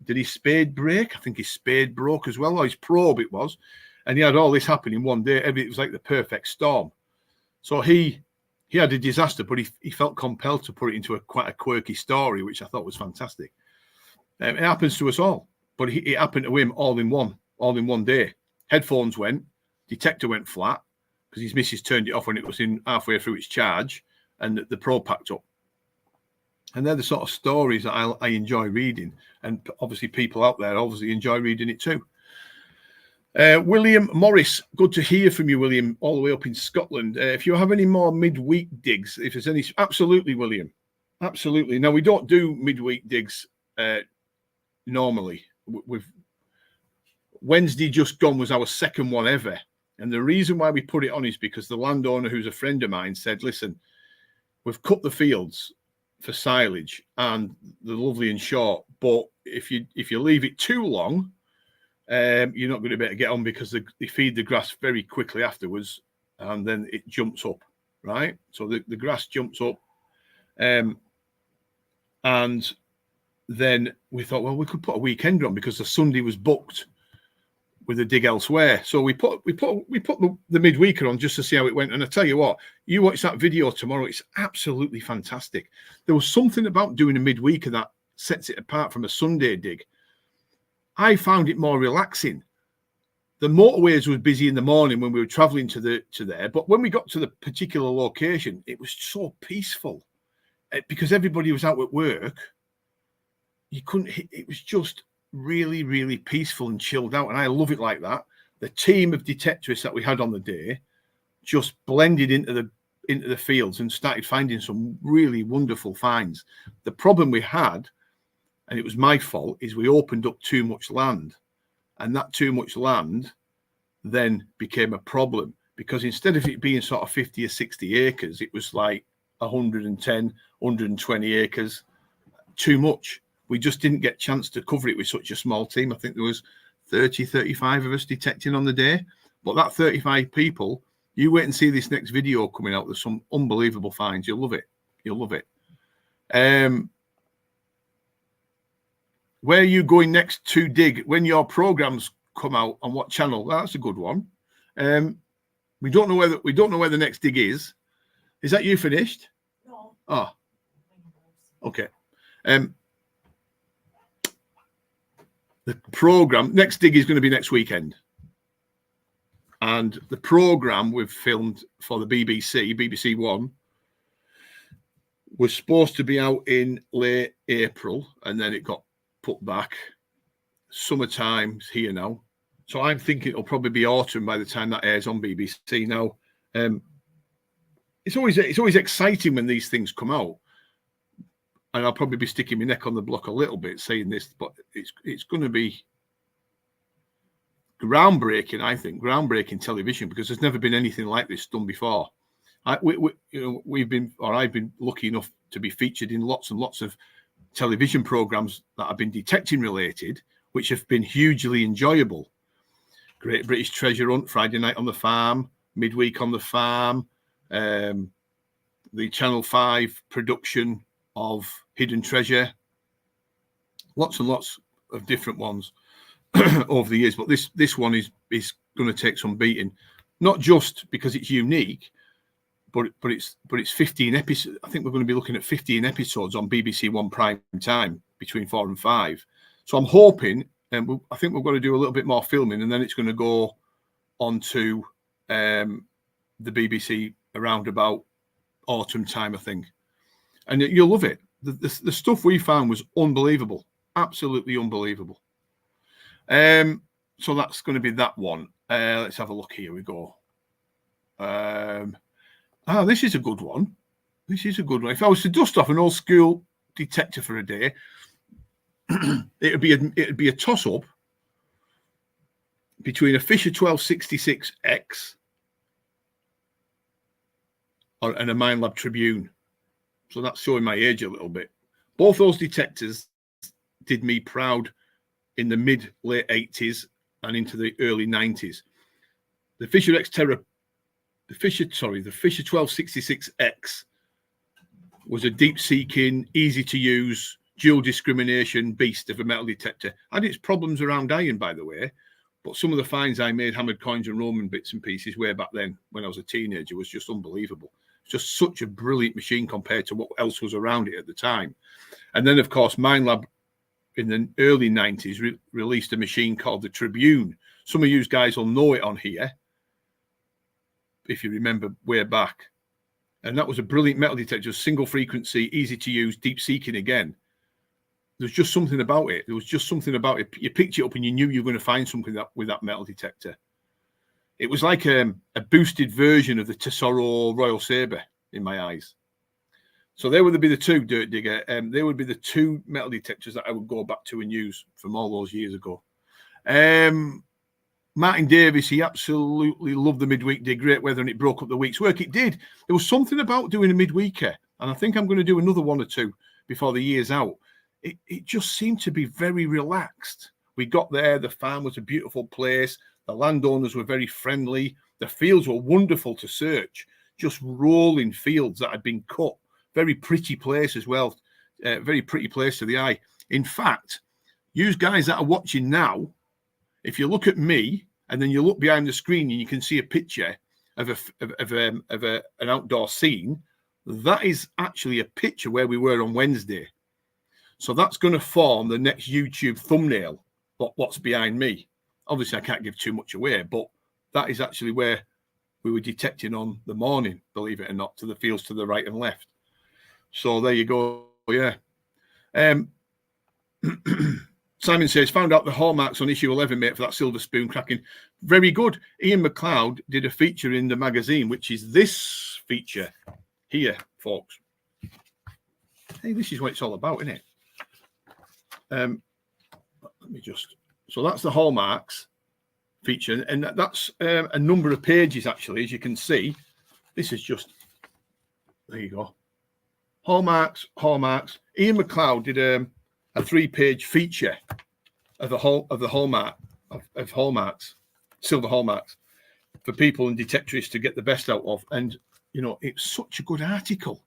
Did his spade break? I think his spade broke as well, or his probe it was. And he had all this happen in one day. It was like the perfect storm. So he had a disaster, but he felt compelled to put it into quite a quirky story, which I thought was fantastic. It happens to us all, but it happened to him all in one day. Headphones went, detector went flat because his missus turned it off when it was in halfway through its charge, and the probe packed up. And they're the sort of stories that I enjoy reading, and obviously people out there obviously enjoy reading it too. William Morris, good to hear from you, William, all the way up in Scotland. If you have any more midweek digs, if there's any, absolutely, William, absolutely. Now, we don't do midweek digs normally. Wednesday just gone was our second one ever, and the reason why we put it on is because the landowner, who's a friend of mine, said, listen, we've cut the fields for silage and they're lovely and short, but if you leave it too long, you're not going to be able to get on, because they feed the grass very quickly afterwards, and then it jumps up, right? So the grass jumps up, and then we thought, well, we could put a weekend on, because the Sunday was booked with a dig elsewhere. So we put the midweeker on just to see how it went. And I tell you what, you watch that video tomorrow, it's absolutely fantastic. There was something about doing a midweeker that sets it apart from a Sunday dig. I found it more relaxing. The motorways was busy in the morning when we were traveling to there, but when we got to the particular location, it was so peaceful because everybody was out at work. It was just really, really peaceful and chilled out, and I love it like that. The team of detectorists that we had on the day just blended into the fields and started finding some really wonderful finds. The problem we had, and it was my fault, is we opened up too much land, and that too much land then became a problem, because instead of it being sort of 50 or 60 acres, it was like 110, 120 acres, too much. We just didn't get a chance to cover it with such a small team. I think there was 30, 35 of us detecting on the day, but that 35 people, you wait and see this next video coming out. There's some unbelievable finds. You'll love it. You'll love it. Where are you going next to dig when your programs come out, on what channel? That's a good one. We don't know where the next dig is. Is that you finished? No. Oh, okay. The program next dig is going to be next weekend, and the program we've filmed for the BBC One, was supposed to be out in late April, and then it got put back. Summertime's here now, so I'm thinking it'll probably be autumn by the time that airs on BBC. Now, it's always exciting when these things come out, and I'll probably be sticking my neck on the block a little bit saying this, but it's going to be groundbreaking. I think groundbreaking television, because there's never been anything like this done before. I've been lucky enough to be featured in lots and lots of television programs that have been detecting related, which have been hugely enjoyable. Great British Treasure Hunt, Friday Night on the Farm, Midweek on the Farm, the Channel 5 production of Hidden Treasure, lots and lots of different ones over the years. But this one is going to take some beating, not just because it's unique, but it's 15 episodes. I think we're going to be looking at 15 episodes on BBC One prime time between 4 and 5. So I'm hoping, and I think we're going to do a little bit more filming, and then it's going to go on to the BBC around about autumn time, I think. And you'll love it. The stuff we found was unbelievable, absolutely unbelievable. So that's going to be that one. Let's have a look. Here we go. This is a good one. This is a good one. If I was to dust off an old school detector for a day, it'd be a toss up between a Fisher 1266X and a Minelab Tribune. So that's showing my age a little bit. Both those detectors did me proud in the late 80s and into the early 90s. The Fisher the Fisher 1266X was a deep-seeking, easy-to-use, dual discrimination beast of a metal detector. Had its problems around iron, by the way, but some of the finds I made, hammered coins and Roman bits and pieces way back then when I was a teenager, was just unbelievable. Just such a brilliant machine compared to what else was around it at the time. And then, of course, Minelab in the early 90s released a machine called the Tribune. Some of you guys will know it on here. if you remember way back. And that was a brilliant metal detector, single frequency, easy to use, deep seeking again. There's just something about it. There was just something about it. You picked it up and you knew you were going to find something with that metal detector. It was like a boosted version of the Tesoro Royal Sabre in my eyes. So they would be the two, Dirt Digger. They would be the two metal detectors that I would go back to and use from all those years ago. Martin Davis, he absolutely loved the midweek. Did great weather and it broke up the week's work. It did. There was something about doing a midweeker, and I think I'm going to do another one or two before the year's out. It just seemed to be very relaxed. We got there. The farm was a beautiful place. The landowners were very friendly. The fields were wonderful to search. Just rolling fields that had been cut. Very pretty place as well. Very pretty place to the eye. In fact, you guys that are watching now, if you look at me and then you look behind the screen and you can see a picture of an outdoor scene, that is actually a picture where we were on Wednesday. So that's going to form the next YouTube thumbnail, what's behind me. Obviously, I can't give too much away, but that is actually where we were detecting on the morning, believe it or not, to the fields to the right and left. So there you go. Yeah. Simon says, found out the hallmarks on issue 11, mate, for that silver spoon cracking. Very good. Ian McLeod did a feature in the magazine, which is this feature here, folks. Hey, this is what it's all about, isn't it? Let me just... So that's the hallmarks feature, and that's a number of pages, actually, as you can see. This is just... There you go. Hallmarks. Ian McLeod did a 3-page feature of the hallmarks, silver hallmarks, for people and detectorists to get the best out of. And you know, it's such a good article.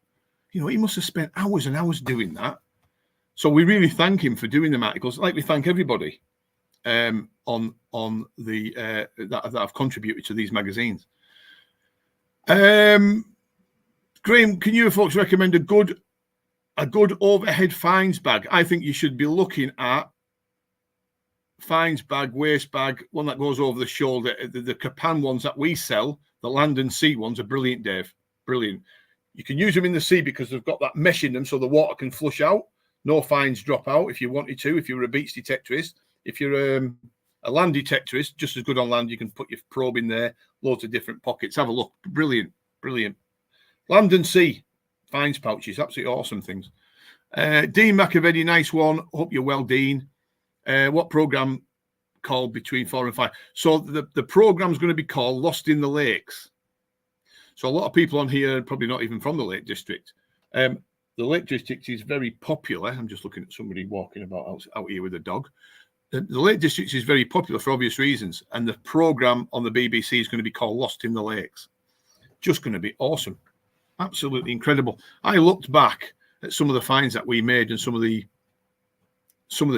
You know, he must have spent hours and hours doing that. So we really thank him for doing them articles, like we thank everybody on the that have contributed to these magazines. Graham, can you folks recommend a good overhead finds bag? I think you should be looking at finds bag, waist bag, one that goes over the shoulder. The Capan ones that we sell, the land and sea ones, are brilliant, Dave. Brilliant. You can use them in the sea because they've got that mesh in them so the water can flush out. No fines drop out if you wanted to, if you're a beach detectorist. If you're a land detectorist, just as good on land, you can put your probe in there, loads of different pockets. Have a look. Brilliant. Brilliant. Land and sea finds pouches, absolutely awesome things. Dean McAvedy, nice one. Hope you're well, Dean. What program called between 4 and 5? So the program's going to be called Lost in the Lakes. So a lot of people on here are probably not even from the Lake District. The Lake District is very popular. I'm just looking at somebody walking about out here with a dog. The Lake District is very popular for obvious reasons. And the program on the BBC is going to be called Lost in the Lakes. Just going to be awesome. Absolutely incredible. I looked back at some of the finds that we made and some of the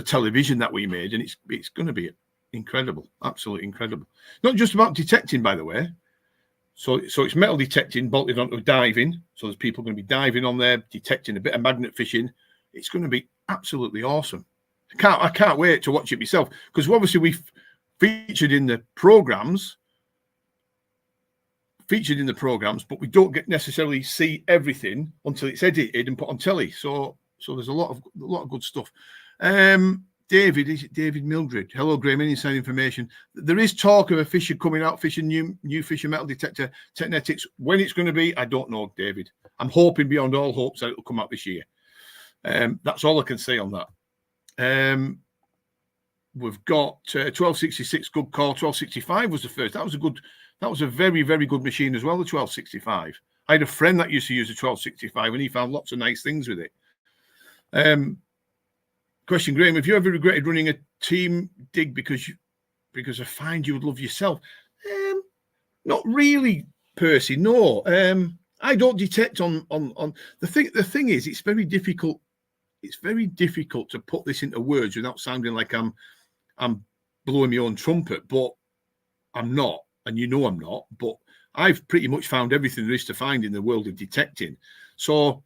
television that we made, and it's going to be incredible, absolutely incredible. Not just about detecting, by the way. So it's metal detecting bolted onto diving. So there's people going to be diving on there, detecting a bit of magnet fishing. It's going to be absolutely awesome. I can't wait to watch it myself, because obviously we've featured in the programs, but we don't get necessarily see everything until it's edited and put on telly. So there's a lot of good stuff. David Mildred. Hello, Graham. Any inside information? There is talk of a fisher coming out, fishing new fisher metal detector technetics. When it's going to be, I don't know, David. I'm hoping beyond all hopes that it'll come out this year. That's all I can say on that. We've got 1266, good call. 1265 was the first. That was a very, very good machine as well, the 1265. I had a friend that used to use the 1265 and he found lots of nice things with it. Question, Graham, have you ever regretted running a team dig because I find you would love yourself? Not really, Percy, no. I don't detect on the thing is, it's very difficult. It's very difficult to put this into words without sounding like I'm blowing my own trumpet, but I'm not, and you know I'm not, but I've pretty much found everything there is to find in the world of detecting. So,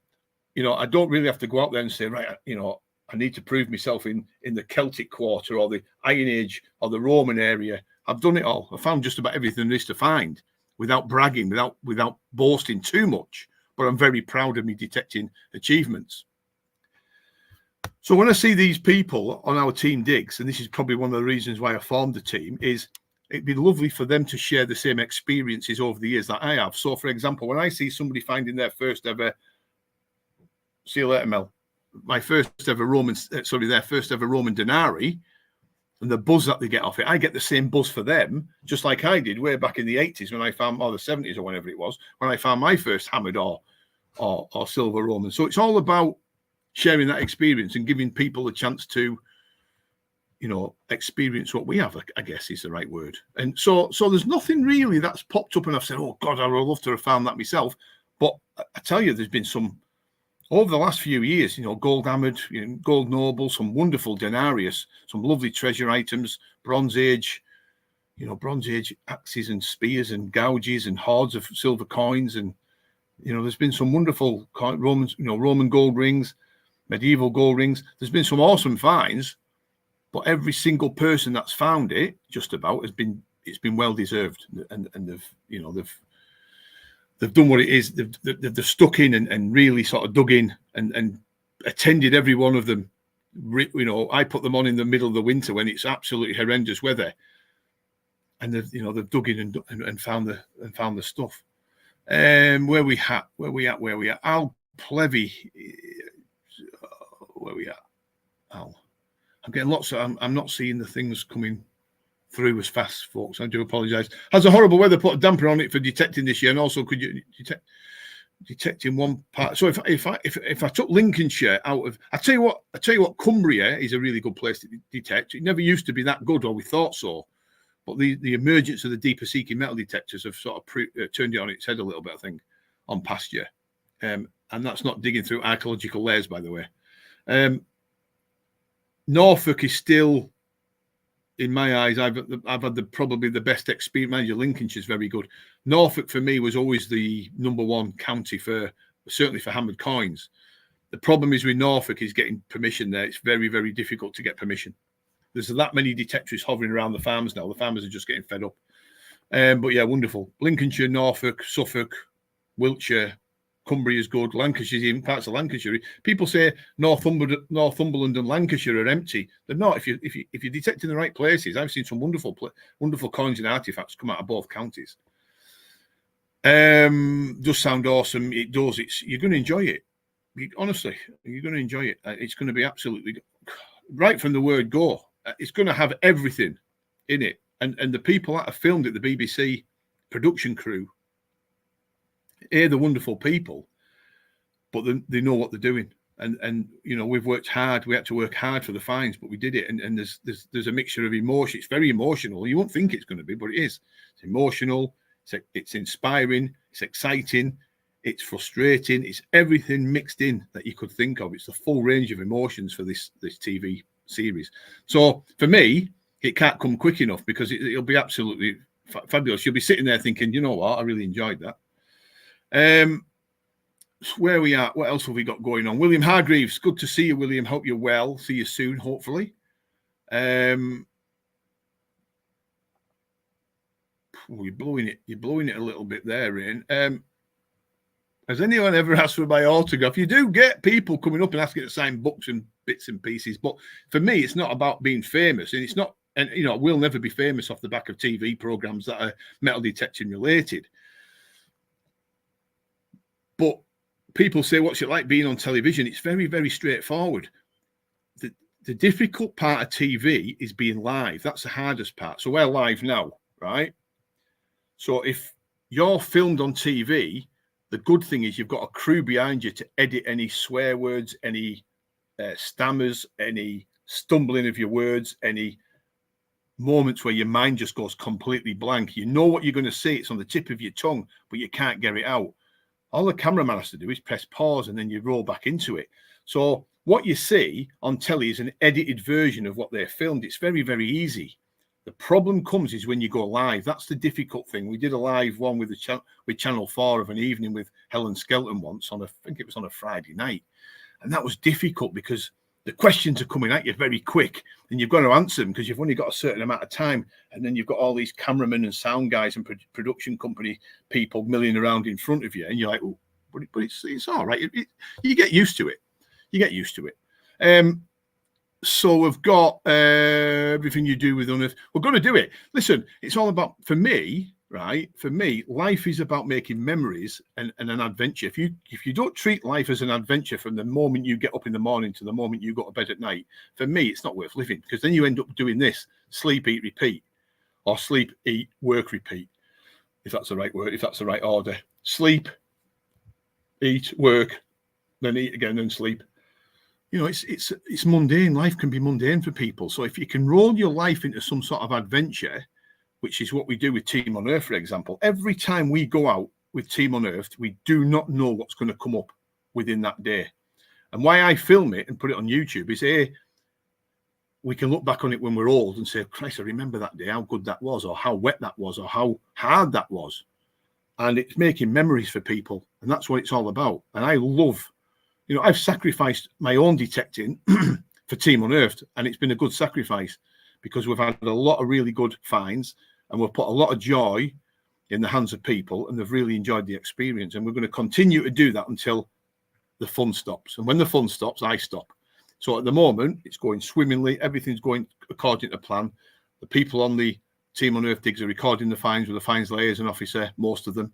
you know, I don't really have to go out there and say, right, you know, I need to prove myself in the Celtic Quarter or the Iron Age or the Roman area. I've done it all. I found just about everything there is to find without bragging, without boasting too much. But I'm very proud of my detecting achievements. So when I see these people on our team digs, and this is probably one of the reasons why I formed the team, is it'd be lovely for them to share the same experiences over the years that I have. So, for example, when I see somebody finding their first ever, see you later, Mel, their first ever Roman denarii, and the buzz that they get off it, I get the same buzz for them, just like I did way back in the 80s when I found, or the 70s or whenever it was, when I found my first hammered or silver Roman. So it's all about sharing that experience and giving people a chance to, you know, experience what we have, I guess is the right word. And so there's nothing really that's popped up and I've said, oh God, I would love to have found that myself. But I tell you, there's been some over the last few years, you know, gold hammered, you know, gold noble, some wonderful denarius, some lovely treasure items, Bronze Age, you know, Bronze Age axes and spears and gouges and hordes of silver coins. And, you know, there's been some wonderful Roman gold rings, medieval gold rings. There's been some awesome finds, but every single person that's found it, just about, it's been well deserved, and they've done what it is. They've stuck in and really sort of dug in and attended every one of them. You know, I put them on in the middle of the winter when it's absolutely horrendous weather, and they've dug in and found the stuff. Where we at? Al Plevy. Where we at? Al. I'm getting lots of. I'm not seeing the things coming through as fast, folks. I do apologise. Has the horrible weather put a damper on it for detecting this year? And also, could you detect in one part? So if I took Lincolnshire out of, I tell you what, Cumbria is a really good place to detect. It never used to be that good, or we thought so. But the emergence of the deeper seeking metal detectors have sort of turned it on its head a little bit, I think, on past year. And that's not digging through archaeological layers, by the way. Norfolk is still, in my eyes, I've had probably the best experience. Mind you, Lincolnshire's very good. Norfolk for me was always the number one county certainly for hammered coins. The problem is with Norfolk is getting permission there. It's very, very difficult to get permission. There's that many detectors hovering around the farms now. The farmers are just getting fed up. But yeah, wonderful. Lincolnshire, Norfolk, Suffolk, Wiltshire, Cumbria is good. Lancashire's even parts of Lancashire. People say Northumberland and Lancashire are empty. They're not. If you're detecting the right places, I've seen some wonderful coins and artifacts come out of both counties. Does sound awesome. It does. You're going to enjoy it. Honestly, you're going to enjoy it. It's going to be absolutely right from the word go. It's going to have everything in it, and the people that have filmed it, the BBC production crew. They're wonderful people, but they know what they're doing. And you know, we've worked hard. We had to work hard for the finds, but we did it. And there's a mixture of emotion. It's very emotional. You won't think it's going to be, but it is. It's emotional. It's inspiring. It's exciting. It's frustrating. It's everything mixed in that you could think of. It's the full range of emotions for this TV series. So for me, it can't come quick enough because it'll be absolutely fabulous. You'll be sitting there thinking, you know what, I really enjoyed that. Where are we at? What else have we got going on? William Hargreaves, good to see you, William. Hope you're well. See you soon, hopefully. You're blowing it. You're blowing it a little bit there, Ian. Has anyone ever asked for my autograph? You do get people coming up and asking to sign books and bits and pieces, but for me, it's not about being famous, and it's not. And you know, we'll never be famous off the back of TV programs that are metal detecting related. But people say, what's it like being on television? It's very, very straightforward. The difficult part of TV is being live. That's the hardest part. So we're live now, right? So if you're filmed on TV, the good thing is you've got a crew behind you to edit any swear words, any stammers, any stumbling of your words, any moments where your mind just goes completely blank. You know what you're going to say. It's on the tip of your tongue, but you can't get it out. All the cameraman has to do is press pause and then you roll back into it. So what you see on telly is an edited version of what they filmed. It's very, very easy. The problem comes is when you go live. That's the difficult thing. We did a live one with Channel 4 of an evening with Helen Skelton once I think it was on a Friday night. And that was difficult because the questions are coming at you very quick, and you've got to answer them because you've only got a certain amount of time. And then you've got all these cameramen and sound guys and production company people milling around in front of you, and you're like, oh, but it's all right. You get used to it. You get used to it. So we've got everything you do with Unearthed. We're going to do it. Listen, it's all about, for me, right? For me, life is about making memories and an adventure. If you don't treat life as an adventure from the moment you get up in the morning to the moment you go to bed at night, for me, it's not worth living, because then you end up doing this: sleep, eat, repeat, or sleep, eat, work, repeat. If that's the right word, if that's the right order. Sleep, eat, work, then eat again, then sleep. You know, it's mundane. Life can be mundane for people. So if you can roll your life into some sort of adventure, which is what we do with Team Unearthed, for example, every time we go out with Team Unearthed, we do not know what's going to come up within that day. And why I film it and put it on YouTube is, we can look back on it when we're old and say, Christ, I remember that day, how good that was, or how wet that was, or how hard that was. And it's making memories for people. And that's what it's all about. And I love, you know, I've sacrificed my own detecting for Team Unearthed, and it's been a good sacrifice because we've had a lot of really good finds, and we've put a lot of joy in the hands of people, and they've really enjoyed the experience. And we're going to continue to do that until the fun stops. And when the fun stops, I stop. So at the moment, it's going swimmingly. Everything's going according to plan. The people on the Team Unearthed digs are recording the finds with the finds liaison officer, most of them,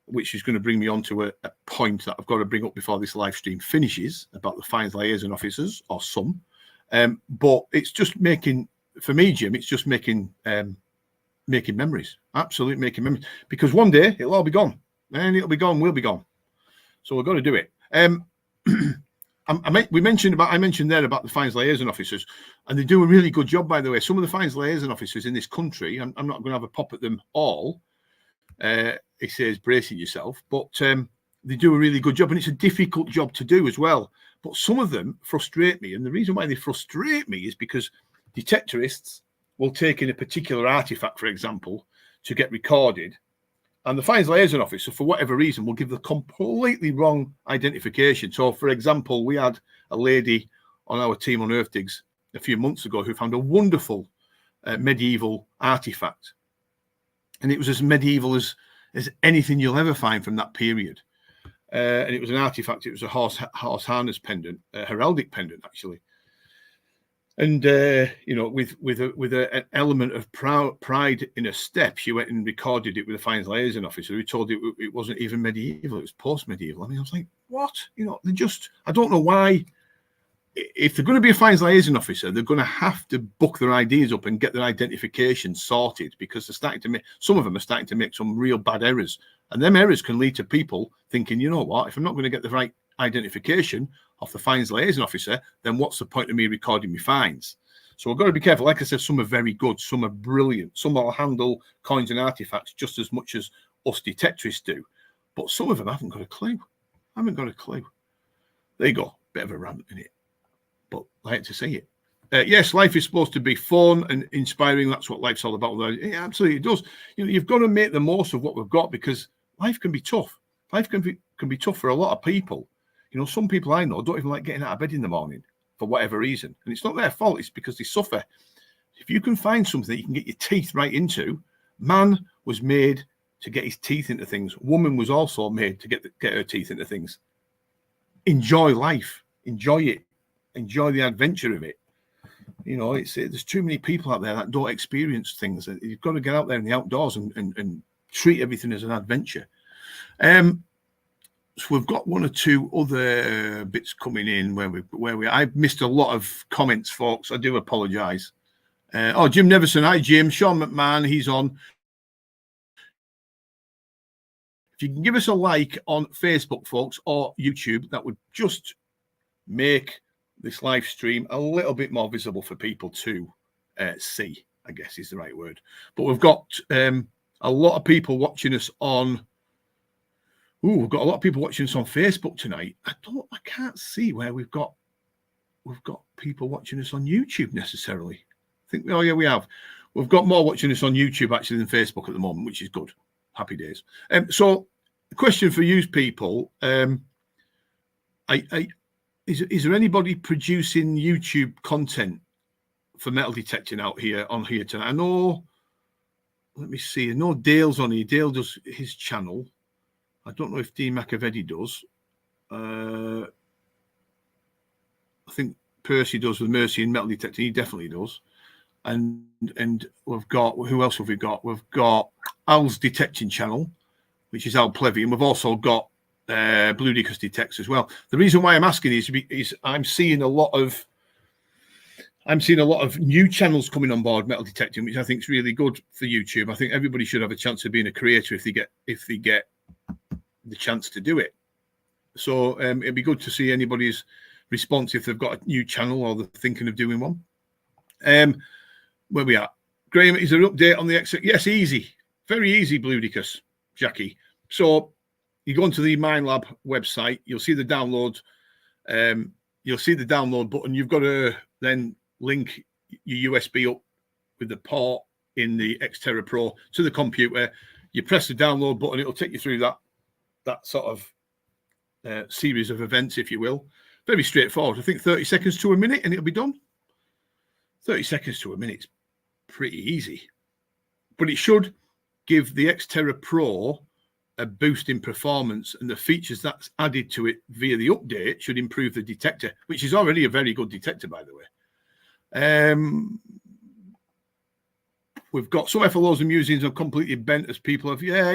which is going to bring me on to a point that I've got to bring up before this live stream finishes about the finds liaison officers, or some. But it's just making, for me, Jim, it's just making memories, absolutely making memories, because one day it'll all be gone, and it'll be gone, we'll be gone. So we've got to do it. I mentioned there about the finds liaison officers, and they do a really good job, by the way. Some of the finds liaison officers in this country, I'm not going to have a pop at them all. It says bracing yourself, but they do a really good job, and it's a difficult job to do as well. But some of them frustrate me, and the reason why they frustrate me is because detectorists will take in a particular artifact, for example, to get recorded, and the finds liaison officer, for whatever reason, will give the completely wrong identification. So, for example, we had a lady on our Team Unearthed digs a few months ago who found a wonderful medieval artifact, and it was as medieval as anything you'll ever find from that period. And it was an artifact. It was a horse harness pendant, a heraldic pendant, actually. And you know, with an element of pride in a step, she went and recorded it with a finds liaison officer who told it wasn't even medieval; it was post-medieval. I mean, I was like, what? You know, I don't know why. If they're going to be a finds liaison officer, they're going to have to book their ideas up and get their identification sorted, because some of them are starting to make some real bad errors, and them errors can lead to people thinking, you know what, if I'm not going to get the right identification off the finds liaison officer, then what's the point of me recording my finds? So I've got to be careful. Like I said, some are very good, some are brilliant, some will handle coins and artifacts just as much as us detectorists do, but some of them haven't got a clue. There you go, bit of a rant in it, but I hate to say it. Yes, life is supposed to be fun and inspiring. That's what life's all about. It absolutely does. You know, you've got to make the most of what we've got, because life can be tough. Life can be tough for a lot of people. You know, some people I know don't even like getting out of bed in the morning for whatever reason. And it's not their fault. It's because they suffer. If you can find something that you can get your teeth right into, man was made to get his teeth into things. Woman was also made to get her teeth into things. Enjoy life. Enjoy it. Enjoy the adventure of it. You know, there's too many people out there that don't experience things. You've got to get out there in the outdoors and treat everything as an adventure. So we've got one or two other bits coming in I've missed a lot of comments, folks. I do apologise. Jim Neverson, hi Jim. Sean McMahon, he's on. If you can give us a like on Facebook, folks, or YouTube, that would just make this live stream a little bit more visible for people to see, I guess is the right word. But we've got a lot of people watching us on. We've got a lot of people watching us on Facebook tonight. I can't see where we've got people watching us on YouTube necessarily. We have. We've got more watching us on YouTube actually than Facebook at the moment, which is good. Happy days. So, the question for you people, is there anybody producing YouTube content for metal detecting out here on here tonight? I know. Let me see. I know Dale's on here. Dale does his channel. I don't know if Dean McAvedy does. I think Percy does with Mercy and metal detecting. He definitely does. And we've got, who else have we got? We've got Al's detecting channel, which is Al Plevy, and we've also got Bloodicus Detects as well. The reason why I'm asking is I'm seeing a lot of new channels coming on board metal detecting, which I think is really good for YouTube. I think everybody should have a chance of being a creator if they get the chance to do it. So it'd be good to see anybody's response if they've got a new channel or they're thinking of doing one. Where we at? Graham, is there an update on the exit? Yes, easy. Very easy, Bloodicus, Jackie. So you go onto the MindLab website, you'll see the download. You'll see the download button. You've got to then link your USB up with the port in the Xterra Pro to the computer. You press the download button, it'll take you through that sort of series of events, if you will. Very straightforward. I think 30 seconds to a minute and it'll be done. 30 seconds to a minute's pretty easy. But it should give the Xterra Pro a boost in performance, and the features that's added to it via the update should improve the detector, which is already a very good detector, by the way. We've got some FLOs and museums are completely bent, as people have. Yeah,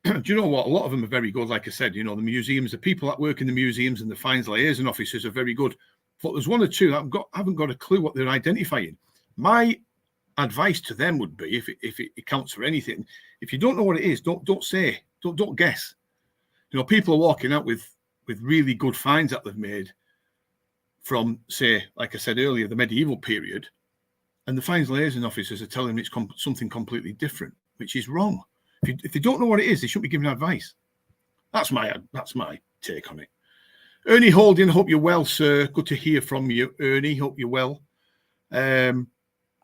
do you know what? A lot of them are very good. Like I said, you know, the museums, the people that work in the museums and the fines liaison officers are very good. But there's one or two that haven't got a clue what they're identifying. My advice to them would be, if it counts for anything, if you don't know what it is, don't say, don't guess. You know, people are walking out with really good finds that they've made from, say, like I said earlier, the medieval period, and the fines liaison officers are telling them it's something completely different, which is wrong. If they don't know what it is, they shouldn't be giving advice. That's my take on it. Ernie Holding, hope you're well, sir. Good to hear from you, Ernie. Hope you're well.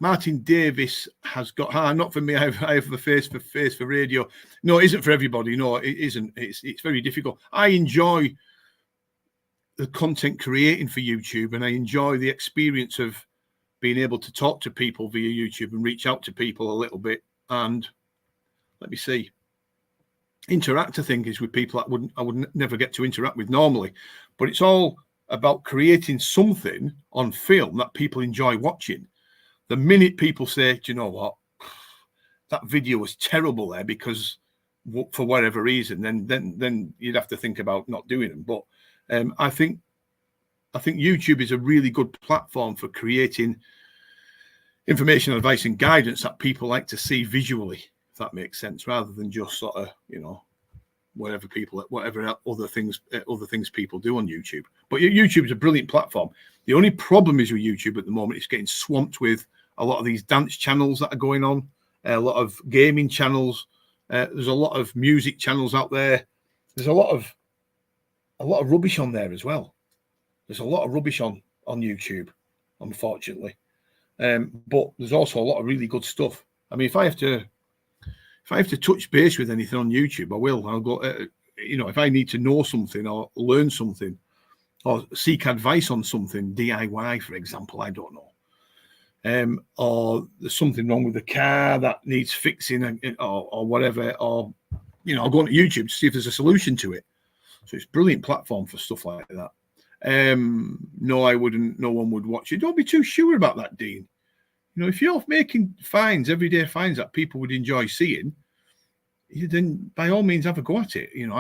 Martin Davis has got, not for me, I have a face for radio. No, it isn't for everybody. No, it isn't. It's very difficult. I enjoy the content creating for YouTube, and I enjoy the experience of being able to talk to people via YouTube and reach out to people a little bit. And let me see, interact, I think, is with people that I would never get to interact with normally. But it's all about creating something on film that people enjoy watching. The minute people say, do you know what, that video was terrible there because for whatever reason, then you'd have to think about not doing them. But I think YouTube is a really good platform for creating information, advice, and guidance that people like to see visually, if that makes sense, rather than just sort of, you know, whatever other things people do on YouTube. But YouTube is a brilliant platform. The only problem is with YouTube at the moment, it's getting swamped with a lot of these dance channels that are going on, a lot of gaming channels. There's a lot of music channels out there. There's a lot of rubbish on there as well. There's a lot of rubbish on YouTube, unfortunately. But there's also a lot of really good stuff. I mean, if I have to touch base with anything on YouTube, I will. I'll go, you know, if I need to know something or learn something or seek advice on something, DIY, for example, I don't know. Or there's something wrong with the car that needs fixing or whatever, or, you know, I'll go on to YouTube to see if there's a solution to it. So it's a brilliant platform for stuff like that. No, I wouldn't. No one would watch it. Don't be too sure about that, Dean. You know, if you're making finds, everyday finds that people would enjoy seeing, then by all means have a go at it. You know,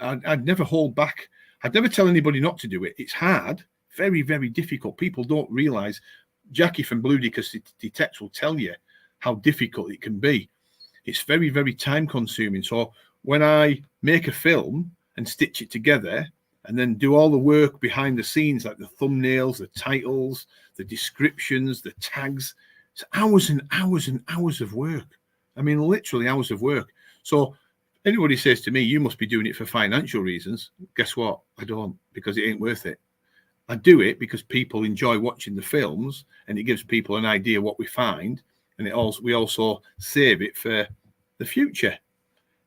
I'd never hold back. I'd never tell anybody not to do it. It's hard, very, very difficult. People don't realize. Jackie from Bloodicus Detects will tell you how difficult it can be. It's very, very time consuming. So when I make a film and stitch it together and then do all the work behind the scenes, like the thumbnails, the titles, the descriptions, the tags, it's hours and hours and hours of work. I mean, literally hours of work. So anybody says to me, you must be doing it for financial reasons. Guess what? I don't, because it ain't worth it. I do it because people enjoy watching the films and it gives people an idea what we find. And we also save it for the future.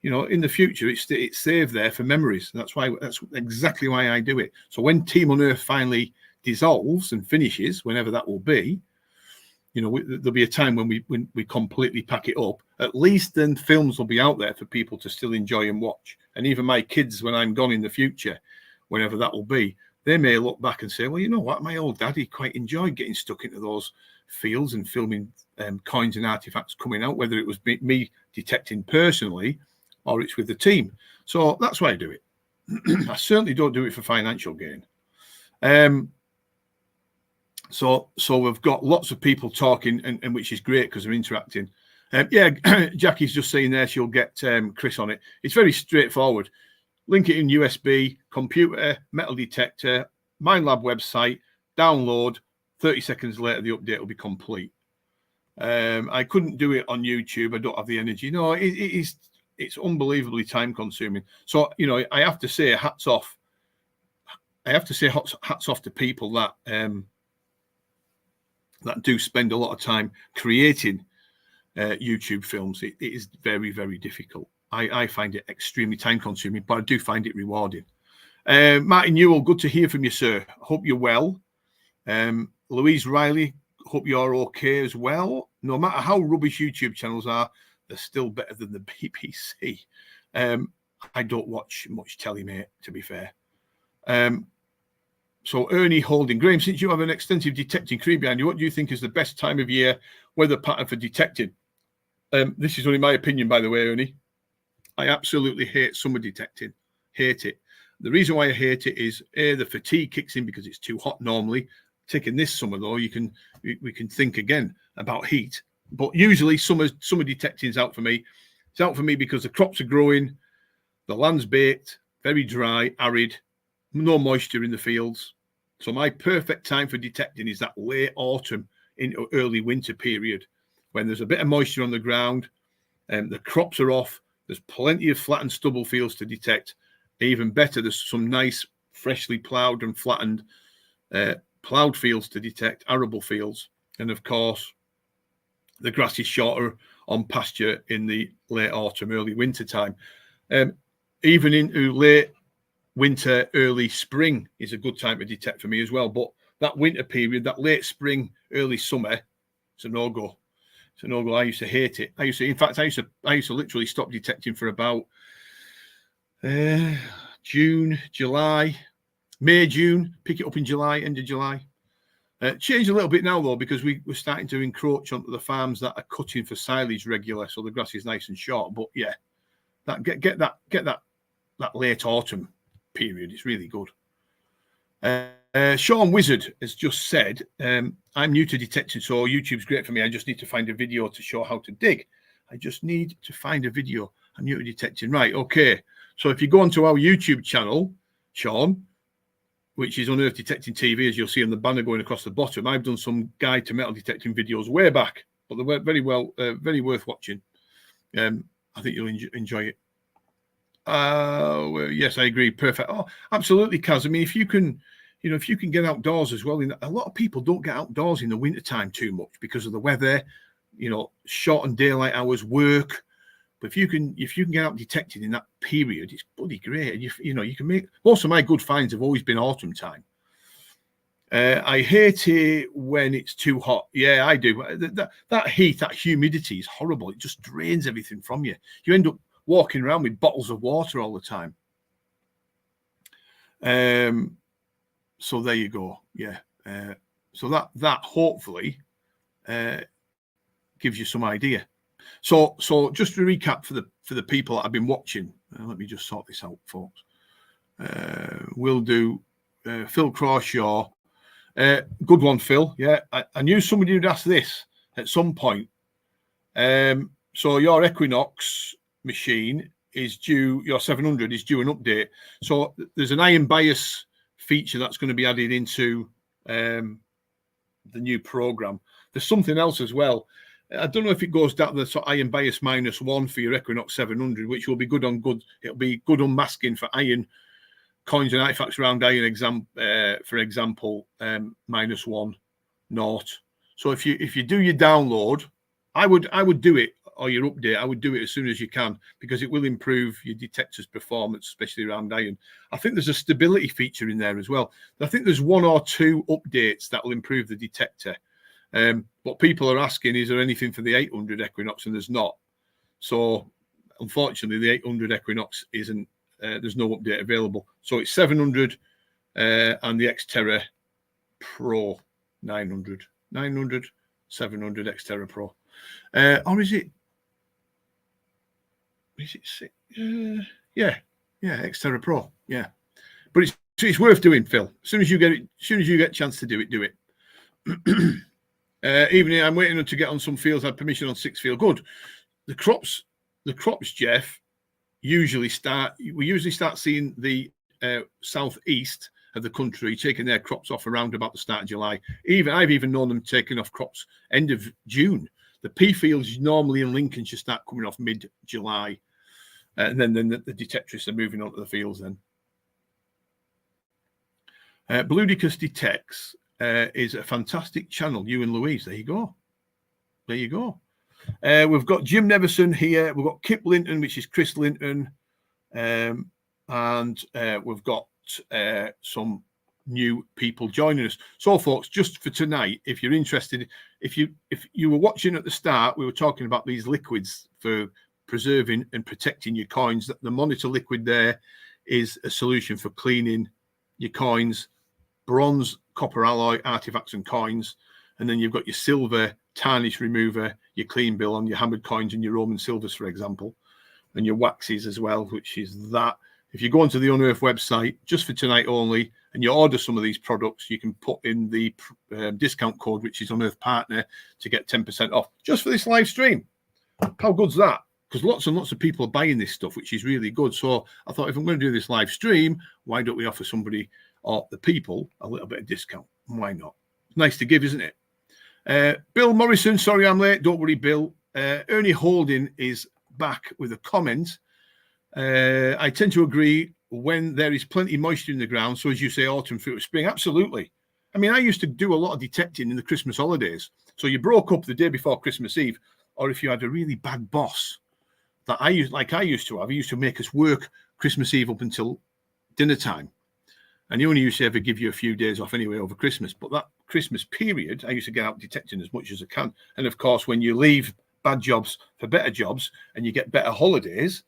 you know, in the future, it's saved there for memories. That's exactly why I do it. So when Team Unearthed finally dissolves and finishes, whenever that will be, you know, there'll be a time when we completely pack it up. At least then films will be out there for people to still enjoy and watch. And even my kids, when I'm gone in the future, whenever that will be, they may look back and say, well, you know what, my old daddy quite enjoyed getting stuck into those fields and filming coins and artifacts coming out, whether it was me detecting personally or it's with the team. So that's why I do it. I certainly don't do it for financial gain. So we've got lots of people talking, and which is great because they're interacting. Yeah, Jackie's just saying there she'll get Chris on it. It's very straightforward. Link it in USB, computer, metal detector, MindLab website, download. 30 seconds later, the update will be complete. I couldn't do it on YouTube. I don't have the energy. No, it's unbelievably time consuming. So, you know, I have to say hats off. I have to say hats off to people that that do spend a lot of time creating YouTube films. It is very, very difficult. I find it extremely time consuming, but I do find it rewarding. Martin Newell, good to hear from you, sir. Hope you're well. Louise Riley, hope you're okay as well. No matter how rubbish YouTube channels are, they're still better than the BBC. I don't watch much telly, mate, to be fair. So Ernie Holding, Graham, since you have an extensive detecting career behind you, what do you think is the best time of year weather pattern for detecting? This is only my opinion, by the way, Ernie. I absolutely hate summer detecting. Hate it. The reason why I hate it is the fatigue kicks in because it's too hot normally. Taking this summer though, we can think again about heat. But usually summer detecting is out for me. It's out for me because the crops are growing, the land's baked, very dry, arid, no moisture in the fields. So my perfect time for detecting is that late autumn into early winter period when there's a bit of moisture on the ground and the crops are off. There's plenty of flattened stubble fields to detect. Even better, there's some nice freshly ploughed and flattened ploughed fields to detect, arable fields. And of course, the grass is shorter on pasture in the late autumn, early winter time. Even into late winter, early spring is a good time to detect for me as well. But that winter period, that late spring, early summer, it's a no-go. It's a no-go. I used to hate it. I used to literally stop detecting for about June, July, May, June, pick it up in July, end of July. Changed a little bit now though, because we're starting to encroach onto the farms that are cutting for silage regular, so the grass is nice and short. But yeah, that get that late autumn period is really good. Sean Wizard has just said, I'm new to detecting, so YouTube's great for me. I just need to find a video to show how to dig. I just need to find a video. I'm new to detecting. Right, okay. So if you go onto our YouTube channel, Sean, which is Unearthed Detecting TV, as you'll see on the banner going across the bottom, I've done some guide to metal detecting videos way back, but they were very worth watching. I think you'll enjoy it. Well, yes, I agree. Perfect. Oh, absolutely, Kaz. I mean, if you can get outdoors as well. A lot of people don't get outdoors in the wintertime too much because of the weather, shortened daylight hours, work. But if you can get out detecting in that period, it's bloody great. And you can make most of my good finds have always been autumn time. I hate it when it's too hot. Yeah, I do. That heat, that humidity is horrible. It just drains everything from you. You end up walking around with bottles of water all the time. So there you go. Yeah. So that hopefully gives you some idea. So just to recap for the people that have been watching, let me just sort this out, folks. We'll do Phil Crawshaw. Good one, Phil. Yeah, I knew somebody would ask this at some point. So your Equinox machine is due, your 700 is due an update. So there's an iron bias feature that's going to be added into the new program. There's something else as well. I don't know if it goes down the sort of iron bias -1 for your Equinox 700, which will be good on good. It'll be good unmasking for iron coins and artifacts around iron. For example, -1 naught. So if you do your download, I would do it or your update, I would do it as soon as you can, because it will improve your detector's performance, especially around iron. I think there's a stability feature in there as well. I think there's 1 or 2 updates that will improve the detector. What people are asking, is there anything for the 800 Equinox? And there's not. So unfortunately, the 800 Equinox isn't. There's no update available. So it's 700 and the Xterra Pro 900, 700 Xterra Pro. Or is it? Yeah, Xterra Pro. Yeah, but it's worth doing, Phil. As soon as you get it, as soon as you get a chance to do it, do it. Even I'm waiting to get on some fields. I had permission on 6 field. Good. The crops, Jeff. We usually start seeing the southeast of the country taking their crops off around about the start of July. I've even known them taking off crops end of June. The pea fields normally in Lincolnshire start coming off mid-July, and then the detectorists are moving on to the fields. Then Bloodicus Detects is a fantastic channel. You and Louise, there you go. We've got Jim Neverson here. We've got Kip Linton, which is Chris Linton, and we've got some new people joining us. So, folks, just for tonight, if you're interested, if you were watching at the start, we were talking about these liquids for preserving and protecting your coins. The monitor liquid there is a solution for cleaning your coins, bronze, copper alloy, artifacts, and coins. And then you've got your silver tarnish remover, your clean bill on your hammered coins and your Roman silvers, for example, and your waxes as well, which is that. If you go onto the Unearthed website, just for tonight only, and you order some of these products, you can put in the discount code, which is Unearthed Partner, to get 10% off just for this live stream. How good's that? Because lots and lots of people are buying this stuff, which is really good. So I thought, if I'm going to do this live stream, why don't we offer somebody or the people a little bit of discount? Why not? It's nice to give, isn't it? Bill Morrison, sorry I'm late. Don't worry, Bill. Ernie Holding is back with a comment. I tend to agree when there is plenty of moisture in the ground. So as you say, autumn through to spring. Absolutely. I mean, I used to do a lot of detecting in the Christmas holidays. So you broke up the day before Christmas Eve, or if you had a really bad boss that I used to have, he used to make us work Christmas Eve up until dinner time. And he only used to ever give you a few days off anyway over Christmas. But that Christmas period, I used to get out detecting as much as I can. And of course, when you leave bad jobs for better jobs and you get better holidays,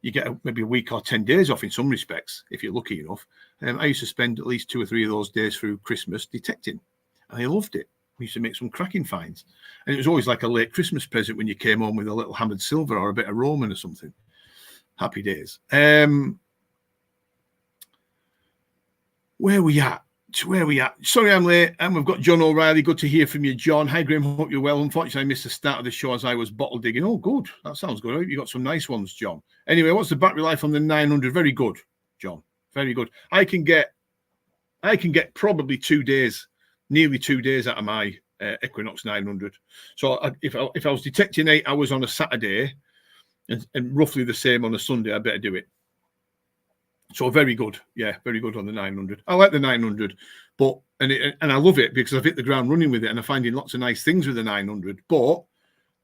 you get maybe a week or 10 days off in some respects, if you're lucky enough. I used to spend at least 2 or 3 of those days through Christmas detecting. And I loved it. We used to make some cracking finds. And it was always like a late Christmas present when you came home with a little hammered silver or a bit of Roman or something. Happy days. Where we at? Sorry, I'm late. And we've got John O'Reilly. Good to hear from you, John. Hi, Graham. Hope you're well. Unfortunately, I missed the start of the show as I was bottle digging. Oh, good. That sounds good. You got some nice ones, John. Anyway, what's the battery life on the 900? Very good, John. Very good. I can get probably 2 days, nearly 2 days out of my Equinox 900. So if I was detecting 8 hours on a Saturday and roughly the same on a Sunday, I better do it. So very good. Yeah, very good on the 900. I like the 900, but and I love it because I've hit the ground running with it and I'm finding lots of nice things with the 900. But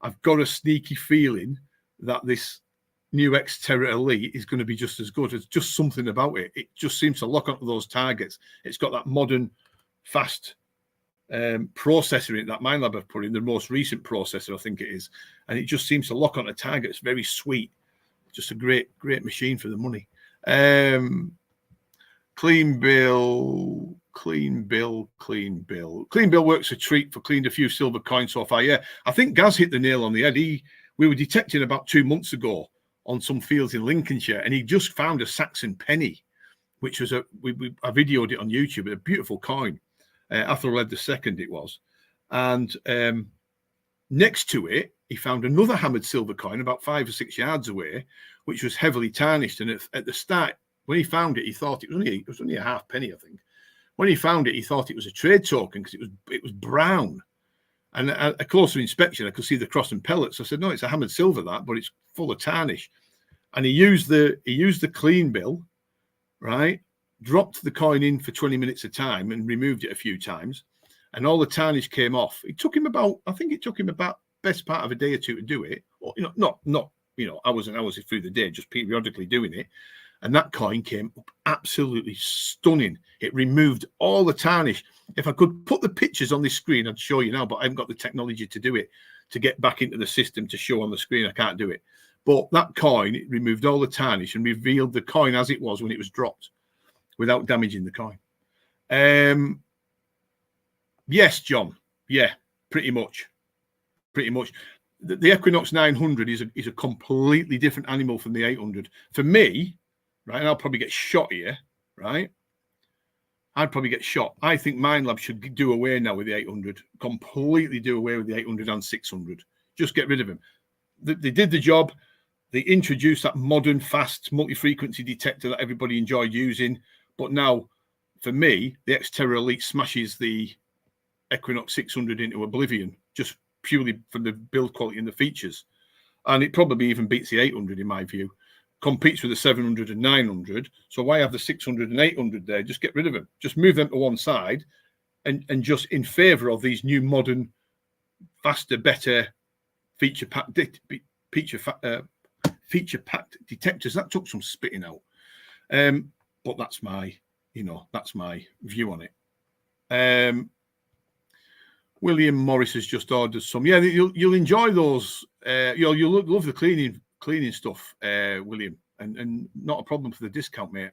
I've got a sneaky feeling that this new Xterra Elite is going to be just as good. There's just something about it. It just seems to lock onto those targets. It's got that modern, fast processor in it that MindLab have put in, the most recent processor, I think it is. And it just seems to lock onto targets. Very sweet. Just a great machine for the money. Clean bill works a treat for cleaned a few silver coins so far. Yeah, I think Gaz hit the nail on the head. We were detecting about 2 months ago on some fields in Lincolnshire, and he just found a Saxon penny, which was I videoed it on YouTube, a beautiful coin. Athelred II it was, and next to it he found another hammered silver coin about 5 or 6 yards away, which was heavily tarnished. And at the start, when he found it, he thought it was only a half penny, I think. When he found it, he thought it was a trade token because it was brown. And a closer inspection, I could see the cross and pellets. I said, no, it's a hammered silver, but it's full of tarnish. And he used the clean bill, right? Dropped the coin in for 20 minutes a time and removed it a few times, and all the tarnish came off. It took him about best part of a day or two to do it. Or, not hours and hours through the day, just periodically doing it. And that coin came up absolutely stunning. It removed all the tarnish. If I could put the pictures on this screen, I'd show you now, but I haven't got the technology to do it, to get back into the system to show on the screen. I can't do it. But that coin, it removed all the tarnish and revealed the coin as it was when it was dropped without damaging the coin. Yes, John. Yeah, pretty much. Pretty much. The Equinox 900 is a completely different animal from the 800. For me, right, and I'll probably get shot here, right? I'd probably get shot. I think Minelab should do away now with the 800, completely do away with the 800 and 600. Just get rid of them. They did the job. They introduced that modern, fast, multi-frequency detector that everybody enjoyed using. But now, for me, the Xterra Elite smashes the Equinox 600 into oblivion, just purely from the build quality and the features. And it probably even beats the 800 in my view. Competes with the 700 and 900. So why have the 600 and 800 there? Just get rid of them. Just move them to one side and just in favor of these new modern, faster, better feature-packed detectors. That took some spitting out. But that's my view on it. William Morris has just ordered some. Yeah, you'll enjoy those. You'll love the cleaning stuff, William, and not a problem for the discount, mate.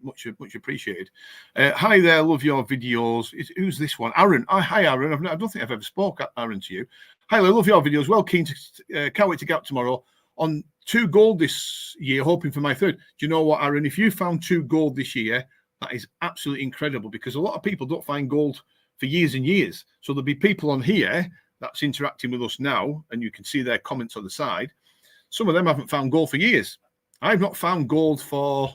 Much appreciated. Hi there, love your videos. Who's this one? Aaron. Hi, Aaron. I don't think I've ever spoke, Aaron, to you. Hi, love your videos. Well, keen to can't wait to get up tomorrow on 2 gold this year, hoping for my 3rd. Do you know what, Aaron? If you found 2 gold this year, that is absolutely incredible, because a lot of people don't find gold for years and years. So there'll be people on here that's interacting with us now, and you can see their comments on the side. Some of them haven't found gold for years. I've not found gold for,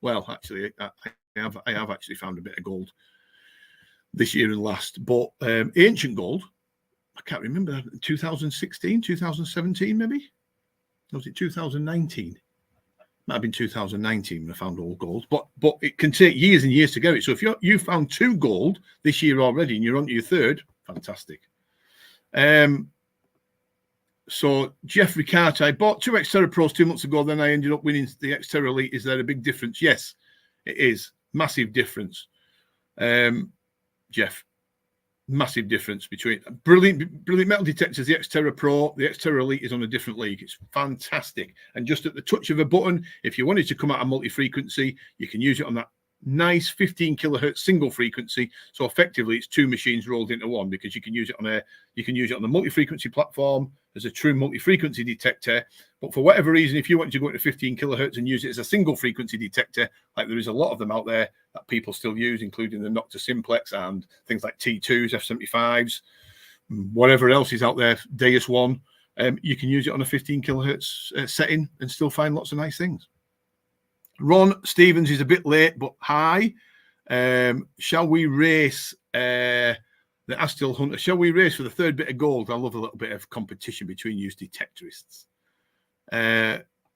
well, actually, I have actually found a bit of gold this year and last. But ancient gold, I can't remember, 2016, 2017 maybe? Or was it 2019? Might have been 2019 when I found all gold. But it can take years and years to get it. So if you found 2 gold this year already and you're on to your 3rd, fantastic. So Jeffrey Carter, I bought 2 Xterra Pros 2 months ago. Then I ended up winning the Xterra Elite. Is there a big difference? Yes, it is. Massive difference. Jeff, massive difference between brilliant metal detectors. The Xterra Pro, the Xterra Elite is on a different league. It's fantastic. And just at the touch of a button, if you wanted to come out of multi-frequency, you can use it on that nice 15 kilohertz single frequency. So effectively it's 2 machines rolled into one, because you can use it on the multi-frequency platform as a true multi-frequency detector. But for whatever reason, if you want to go into 15 kilohertz and use it as a single frequency detector, like there is a lot of them out there that people still use, including the Nocta Simplex and things like T2s, F75s, whatever else is out there, Deus One, you can use it on a 15 kilohertz setting and still find lots of nice things. Ron Stevens is a bit late, but hi. Shall we race the Astil Hunter? Shall we race for the 3rd bit of gold? I love a little bit of competition between you detectorists.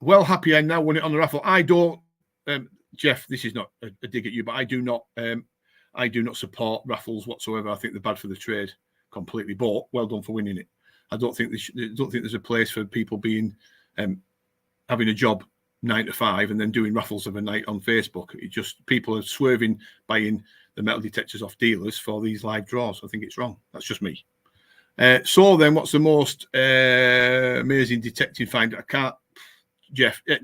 Well, happy I now won it on the raffle. I don't, Jeff, this is not a dig at you, but I do not support raffles whatsoever. I think they're bad for the trade completely. But well done for winning it. I don't think there's a place for people being having a job 9 to 5 and then doing raffles of a night on Facebook. It just, people are swerving buying the metal detectors off dealers for these live draws. I think it's wrong. That's just me. So then, what's the most amazing detecting find? I can't,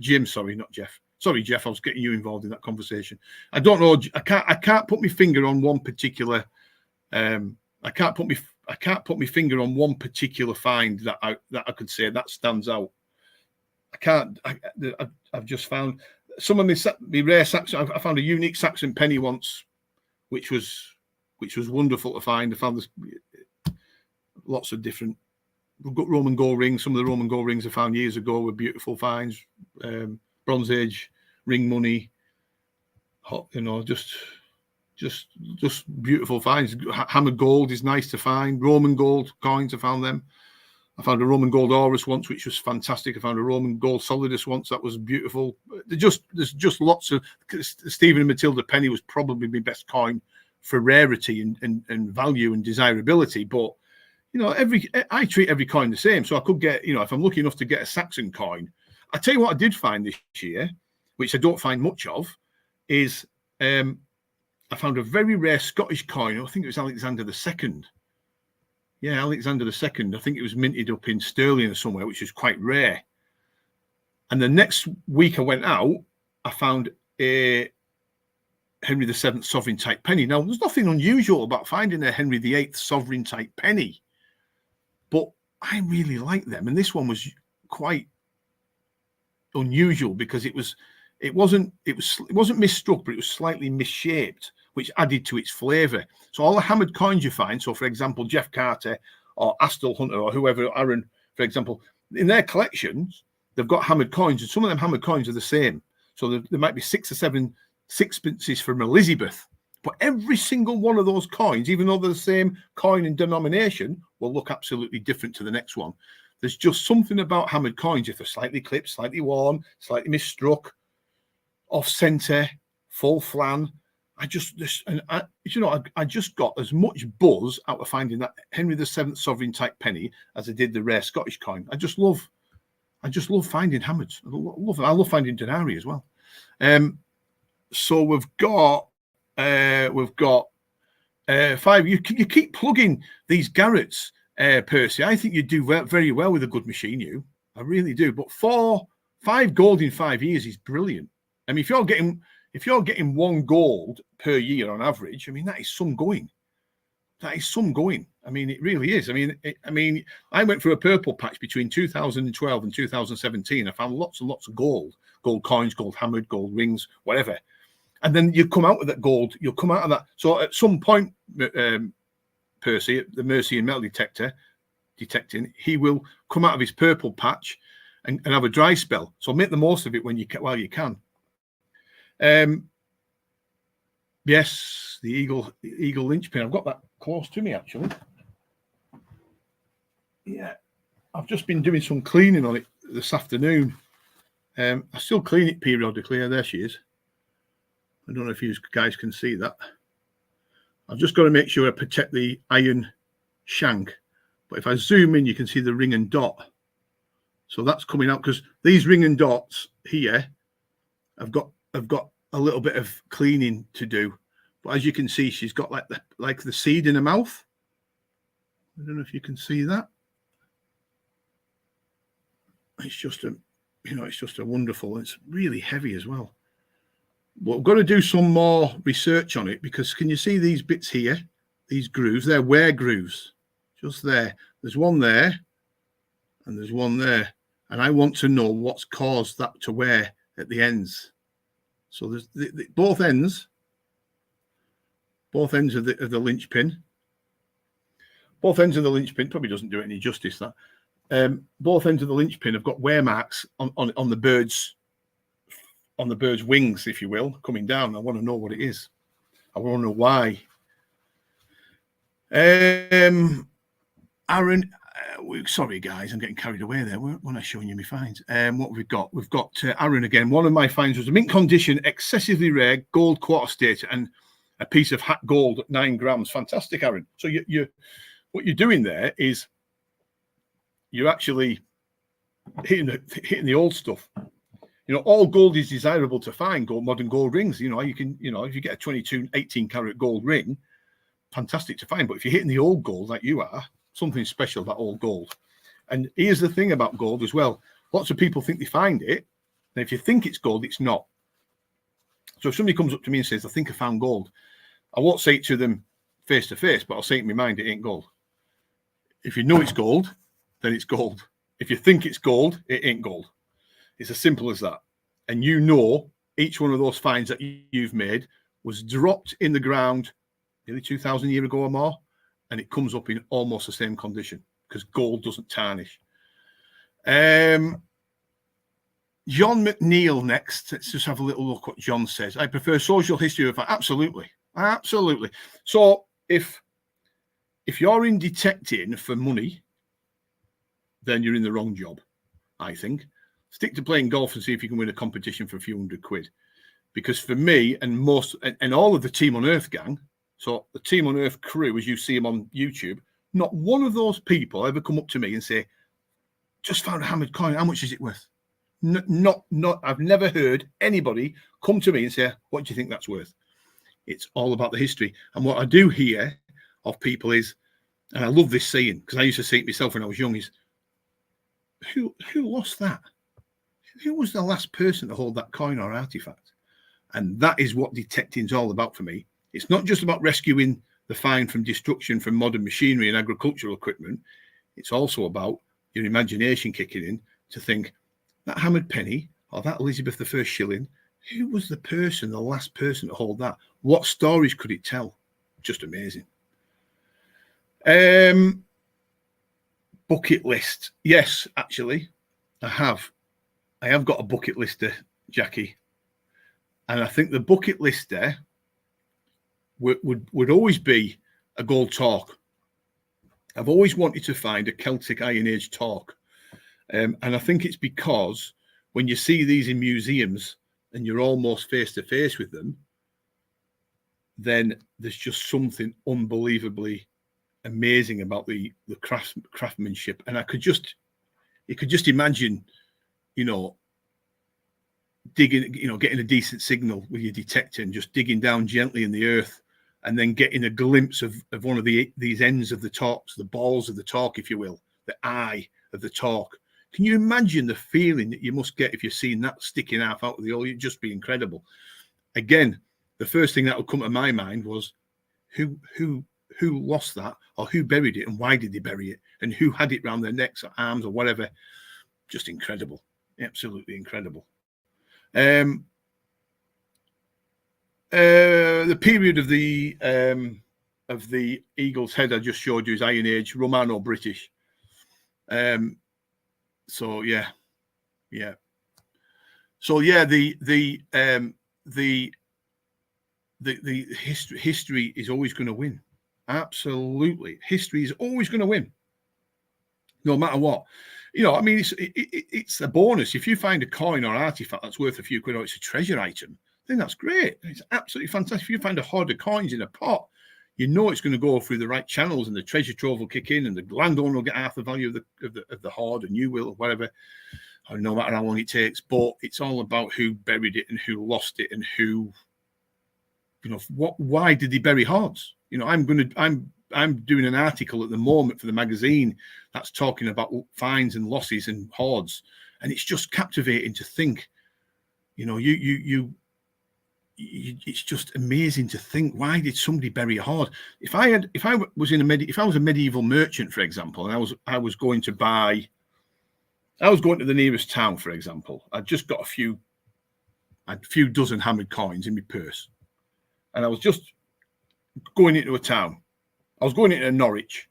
Jim, sorry, not Jeff. Sorry, Jeff, I was getting you involved in that conversation. I don't know. I can't put my finger on one particular. I can't put my finger on one particular find that I could say that stands out. I can't. I've just found some of my rare Saxon. I found a unique Saxon penny once, which was wonderful to find. I found this, lots of different. We've got Roman gold rings. Some of the Roman gold rings I found years ago were beautiful finds. Bronze Age ring money. Just beautiful finds. Hammered gold is nice to find. Roman gold coins, I found them. I found a Roman gold Aurus once, which was fantastic. I found a Roman gold Solidus once. That was beautiful. There's just lots of. Stephen and Matilda penny was probably my best coin for rarity and value and desirability. But you know, I treat every coin the same. So I could get, you know, if I'm lucky enough to get a Saxon coin, I tell you what I did find this year, which I don't find much of, is I found a very rare Scottish coin. I think it was Alexander II. Yeah, Alexander II. I think it was minted up in Stirling or somewhere, which is quite rare. And the next week I went out, I found a Henry VII sovereign type penny. Now, there's nothing unusual about finding a Henry VIII sovereign type penny, but I really like them. And this one was quite unusual because it wasn't misstruck, but it was slightly misshaped, which added to its flavour. So all the hammered coins you find, so for example, Jeff Carter or Astle Hunter or whoever, Aaron, for example, in their collections, they've got hammered coins, and some of them hammered coins are the same. So there might be 6 or 7 sixpences from Elizabeth, but every single one of those coins, even though they're the same coin and denomination, will look absolutely different to the next one. There's just something about hammered coins, if they're slightly clipped, slightly worn, slightly misstruck, off center, full flan. I just got as much buzz out of finding that Henry VII sovereign type penny as I did the rare Scottish coin. I just love finding hammers. I love finding denarii as well. So we've got 5. You keep plugging these Garretts, Percy. I think you do very well with a good machine. I really do. But 5 gold in 5 years is brilliant. I mean, if you're getting 1 gold per year on average, I mean, that is some going. That is some going. I mean, it really is. I mean, I went through a purple patch between 2012 and 2017. I found lots and lots of gold coins, gold hammered, gold rings, whatever. And then you come out with that gold. You'll come out of that. So at some point, Percy, the Mercy and Metal detecting, he will come out of his purple patch and have a dry spell. So make the most of it while you can. Yes, the eagle linchpin. I've got that close to me actually. Yeah, I've just been doing some cleaning on it this afternoon. I still clean it periodically. There she is. I don't know if you guys can see that. I've just got to make sure I protect the iron shank. But if I zoom in, you can see the ring and dot. So that's coming out because these ring and dots here, I've got a little bit of cleaning to do. But as you can see, she's got like the seed in her mouth. I don't know if you can see that. It's just a wonderful. It's really heavy as well. But we've got to do some more research on it because can you see these bits here? These grooves, they're wear grooves. Just there. There's one there and there's one there. And I want to know what's caused that to wear at the ends. So there's both ends of the linchpin. Both ends of the linchpin probably doesn't do it any justice. That both ends of the linchpin have got wear marks on the bird's wings, if you will, coming down. I want to know what it is. I want to know why. Aaron, sorry guys, I'm getting carried away there. When I showing you my finds, what we've got Aaron again. One of my finds was a mint condition, excessively rare gold quarter stater and a piece of hat gold at 9 grams. Fantastic, Aaron. So what you're doing there is you're actually hitting the old stuff. You know, all gold is desirable to find. Modern gold rings. You know, if you get a 22, 18 karat gold ring, fantastic to find. But if you're hitting the old gold like you are, something special about old gold. And here's the thing about gold as well. Lots of people think they find it. And if you think it's gold, it's not. So if somebody comes up to me and says, I think I found gold, I won't say it to them face to face, but I'll say it in my mind, it ain't gold. If you know it's gold, then it's gold. If you think it's gold, it ain't gold. It's as simple as that. And you know each one of those finds that you've made was dropped in the ground nearly 2,000 years ago or more, and it comes up in almost the same condition because gold doesn't tarnish. John McNeil next. Let's just have a little look what John says. I prefer social history of absolutely. So if you're in detecting for money, then you're in the wrong job, I think. Stick to playing golf and see if you can win a competition for a few £100. Because for me and all of the Team Unearthed gang, so the Team Unearthed crew, as you see them on YouTube, Not one of those people ever come up to me and say, just found a hammered coin, how much is it worth? Not. I've never heard anybody come to me and say, what do you think that's worth? It's all about the history. And what I do hear of people is, and I love this saying because I used to say it myself when I was young, is who lost that? Who was the last person to hold that coin or artifact? And that is what detecting is all about for me. It's not just about rescuing the find from destruction from modern machinery and agricultural equipment. It's also about your imagination kicking in to think, that hammered penny or that Elizabeth I shilling, who was the last person to hold that? What stories could it tell? Just amazing. Bucket list. Yes, actually, I have got a bucket list there, Jackie. And I think the bucket list there would always be a gold torque. I've always wanted to find a Celtic Iron Age torque. And I think it's because when you see these in museums and you're almost face to face with them, then there's just something unbelievably amazing about the craftsmanship. And you could just imagine, digging, getting a decent signal with your detector and just digging down gently in the earth and then getting a glimpse of one of these ends of the torques, the balls of the torque, if you will, the eye of the torque. Can you imagine the feeling that you must get if you're seeing that sticking half out of the oil? It'd just be incredible. Again, the first thing that would come to my mind was who lost that, or who buried it, and why did they bury it, and who had it around their necks or arms or whatever. Just incredible. Absolutely incredible. The period of the eagle's head I just showed you is Iron Age, Romano-British. So yeah. So yeah, the history is always going to win. Absolutely, history is always going to win, no matter what. I mean, it's a bonus if you find a coin or artifact that's worth a few quid, or it's a treasure item. Then that's great. It's absolutely fantastic. If you find a hoard of coins in a pot, it's going to go through the right channels, and the treasure trove will kick in, and the landowner will get half the value of the hoard, and you will, or whatever, or no matter how long it takes. But it's all about who buried it and who lost it, and who, why did they bury hoards? I'm doing an article at the moment for the magazine that's talking about finds and losses and hoards, and it's just captivating to think. It's just amazing to think, why did somebody bury a hoard? If I was a medieval merchant, for example, and I was going to the nearest town, for example, I'd just got a few dozen hammered coins in my purse, and I was just going into a town. I was going into Norwich.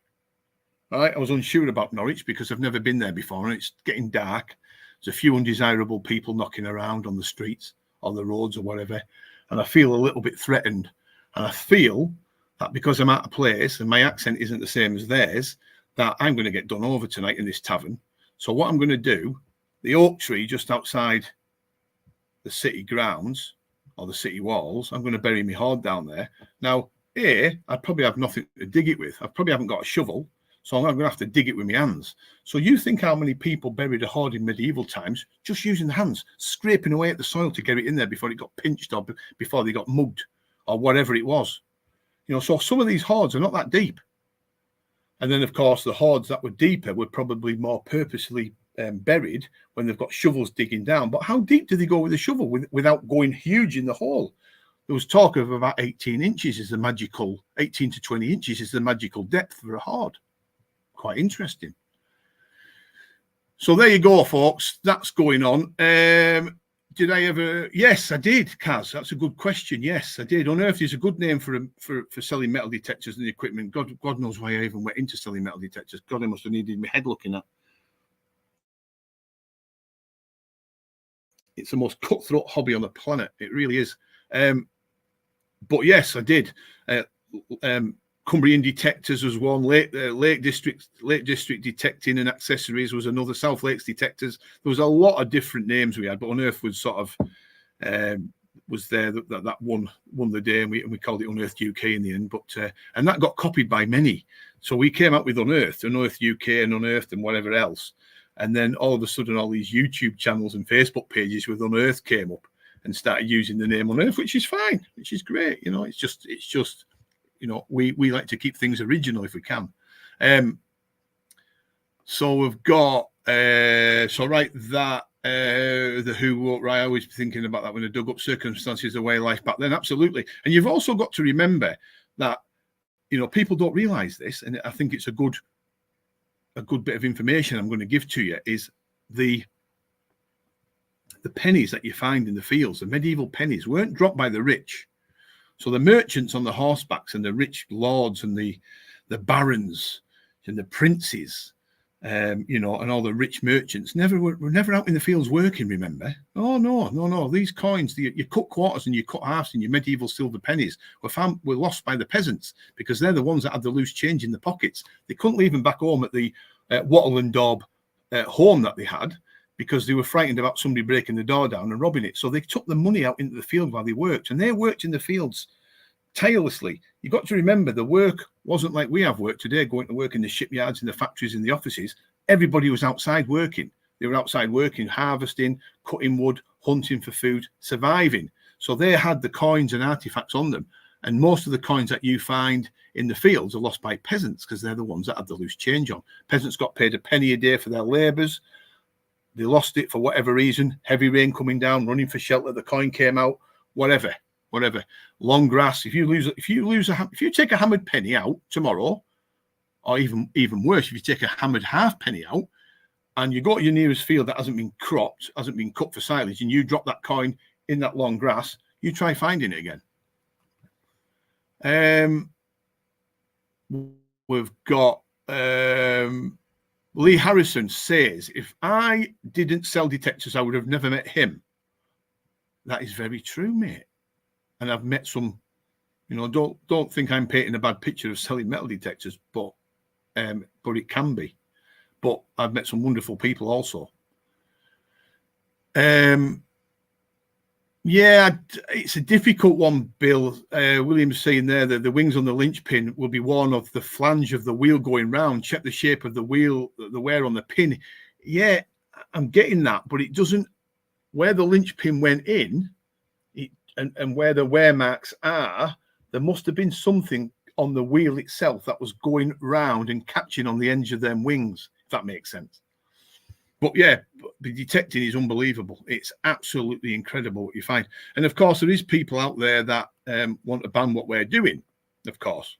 Right? I was unsure about Norwich because I've never been there before, and it's getting dark. There's a few undesirable people knocking around on the streets, on the roads, or whatever, and I feel a little bit threatened. And I feel that because I'm out of place and my accent isn't the same as theirs, that I'm going to get done over tonight in this tavern. So what I'm going to do, the oak tree just outside the city grounds or the city walls, I'm going to bury my hoard down there. Now, I'd probably have nothing to dig it with. I probably haven't got a shovel, so I'm going to have to dig it with my hands. So you think how many people buried a hoard in medieval times just using the hands, scraping away at the soil to get it in there before it got pinched or before they got mugged or whatever it was. So some of these hoards are not that deep. And then, of course, the hoards that were deeper were probably more purposely buried when they've got shovels digging down. But how deep do they go with the shovel without going huge in the hole? There was talk of about 18 inches is the magical, 18 to 20 inches is the magical depth for a hoard. Quite interesting. So there you go, folks. That's going on. Did I ever? Yes, I did, Kaz. That's a good question. Yes, I did. Unearthed is a good name for selling metal detectors and equipment. God knows why I even went into selling metal detectors. God, I must have needed my head looking at. It's the most cutthroat hobby on the planet. It really is. But yes, I did. Cumbrian Detectors was one. Lake District Detecting and Accessories was another. South Lakes Detectors. There was a lot of different names we had, but Unearthed was sort of was there that won the day, and we called it Unearthed UK in the end. But and that got copied by many. So we came out with Unearthed UK, and Unearthed and whatever else. And then all of a sudden, all these YouTube channels and Facebook pages with Unearthed came up and started using the name Unearthed, which is fine, which is great. You know, it's just you know, we like to keep things original if we can. So we've got the Who, right? I was thinking about that when I dug up circumstances of way life back then. Absolutely. And you've also got to remember that, you know, people don't realize this, and I think it's a good bit of information I'm going to give to you, is the pennies that you find in the fields. The medieval pennies weren't dropped by the rich. So the merchants on the horsebacks and the rich lords and the barons and the princes, you know, and all the rich merchants were never out in the fields working, remember? Oh, no. These coins, your cut quarters and your cut halves and your medieval silver pennies were lost by the peasants, because they're the ones that had the loose change in the pockets. They couldn't leave them back home at the Wattle and Daub home that they had, because they were frightened about somebody breaking the door down and robbing it. So they took the money out into the field while they worked, and they worked in the fields tirelessly. You've got to remember, the work wasn't like we have work today, going to work in the shipyards, in the factories, in the offices. Everybody was outside working. They were outside working, harvesting, cutting wood, hunting for food, surviving. So they had the coins and artifacts on them. And most of the coins that you find in the fields are lost by peasants, because they're the ones that had the loose change on. Peasants got paid a penny a day for their labours. They lost it for whatever reason. Heavy rain coming down, running for shelter, the coin came out, whatever. Long grass. If you take a hammered penny out tomorrow, or even worse, if you take a hammered half penny out and you go to your nearest field that hasn't been cropped, hasn't been cut for silage, and you drop that coin in that long grass, you try finding it again. We've got Lee Harrison says, if I didn't sell detectors, I would have never met him. That is very true, mate. And I've met some, you know, don't think I'm painting a bad picture of selling metal detectors, but it can be. But I've met some wonderful people also. Yeah, it's a difficult one, Bill. William's saying there that the wings on the linchpin will be worn off the flange of the wheel going round. Check the shape of the wheel, the wear on the pin. Yeah, I'm getting that, but it doesn't, where the linchpin went in, and where the wear marks are, there must have been something on the wheel itself that was going round and catching on the edge of them wings, if that makes sense. But yeah, the detecting is unbelievable. It's absolutely incredible what you find. And of course, there is people out there that want to ban what we're doing, of course.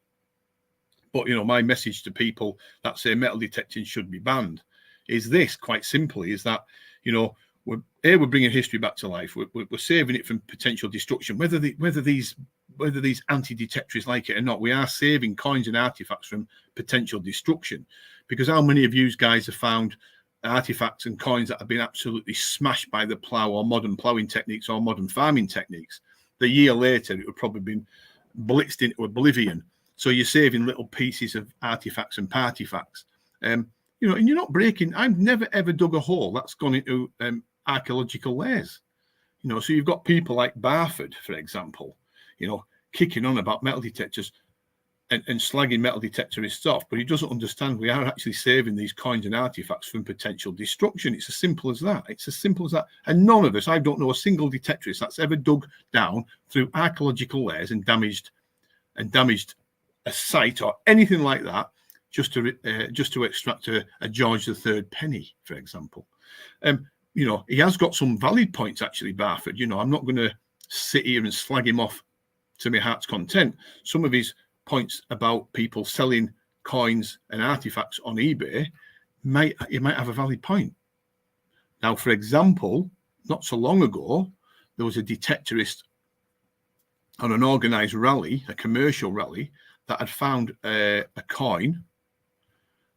But, you know, my message to people that say metal detecting should be banned is this, quite simply, is that, you know, we're bringing history back to life. We're saving it from potential destruction. Whether these anti-detectorists like it or not, we are saving coins and artifacts from potential destruction. Because how many of you guys have found artifacts and coins that have been absolutely smashed by the plough, or modern ploughing techniques, or modern farming techniques? The year later, it would probably been blitzed into oblivion. So you're saving little pieces of artifacts and partifacts. You know, and you're not breaking. I've never ever dug a hole that's gone into archaeological layers. You know, so you've got people like Barford, for example, you know, kicking on about metal detectors and slagging metal detectorists off, but he doesn't understand we are actually saving these coins and artifacts from potential destruction. It's as simple as that. It's as simple as that. And none of us, I don't know a single detectorist that's ever dug down through archaeological layers and damaged a site or anything like that just to extract a George III penny, for example. You know, he has got some valid points, actually, Barford. You know, I'm not going to sit here and slag him off to my heart's content. Some of his points about people selling coins and artifacts on eBay, he might have a valid point. Now, for example, not so long ago, there was a detectorist on an organized rally, a commercial rally, that had found a coin,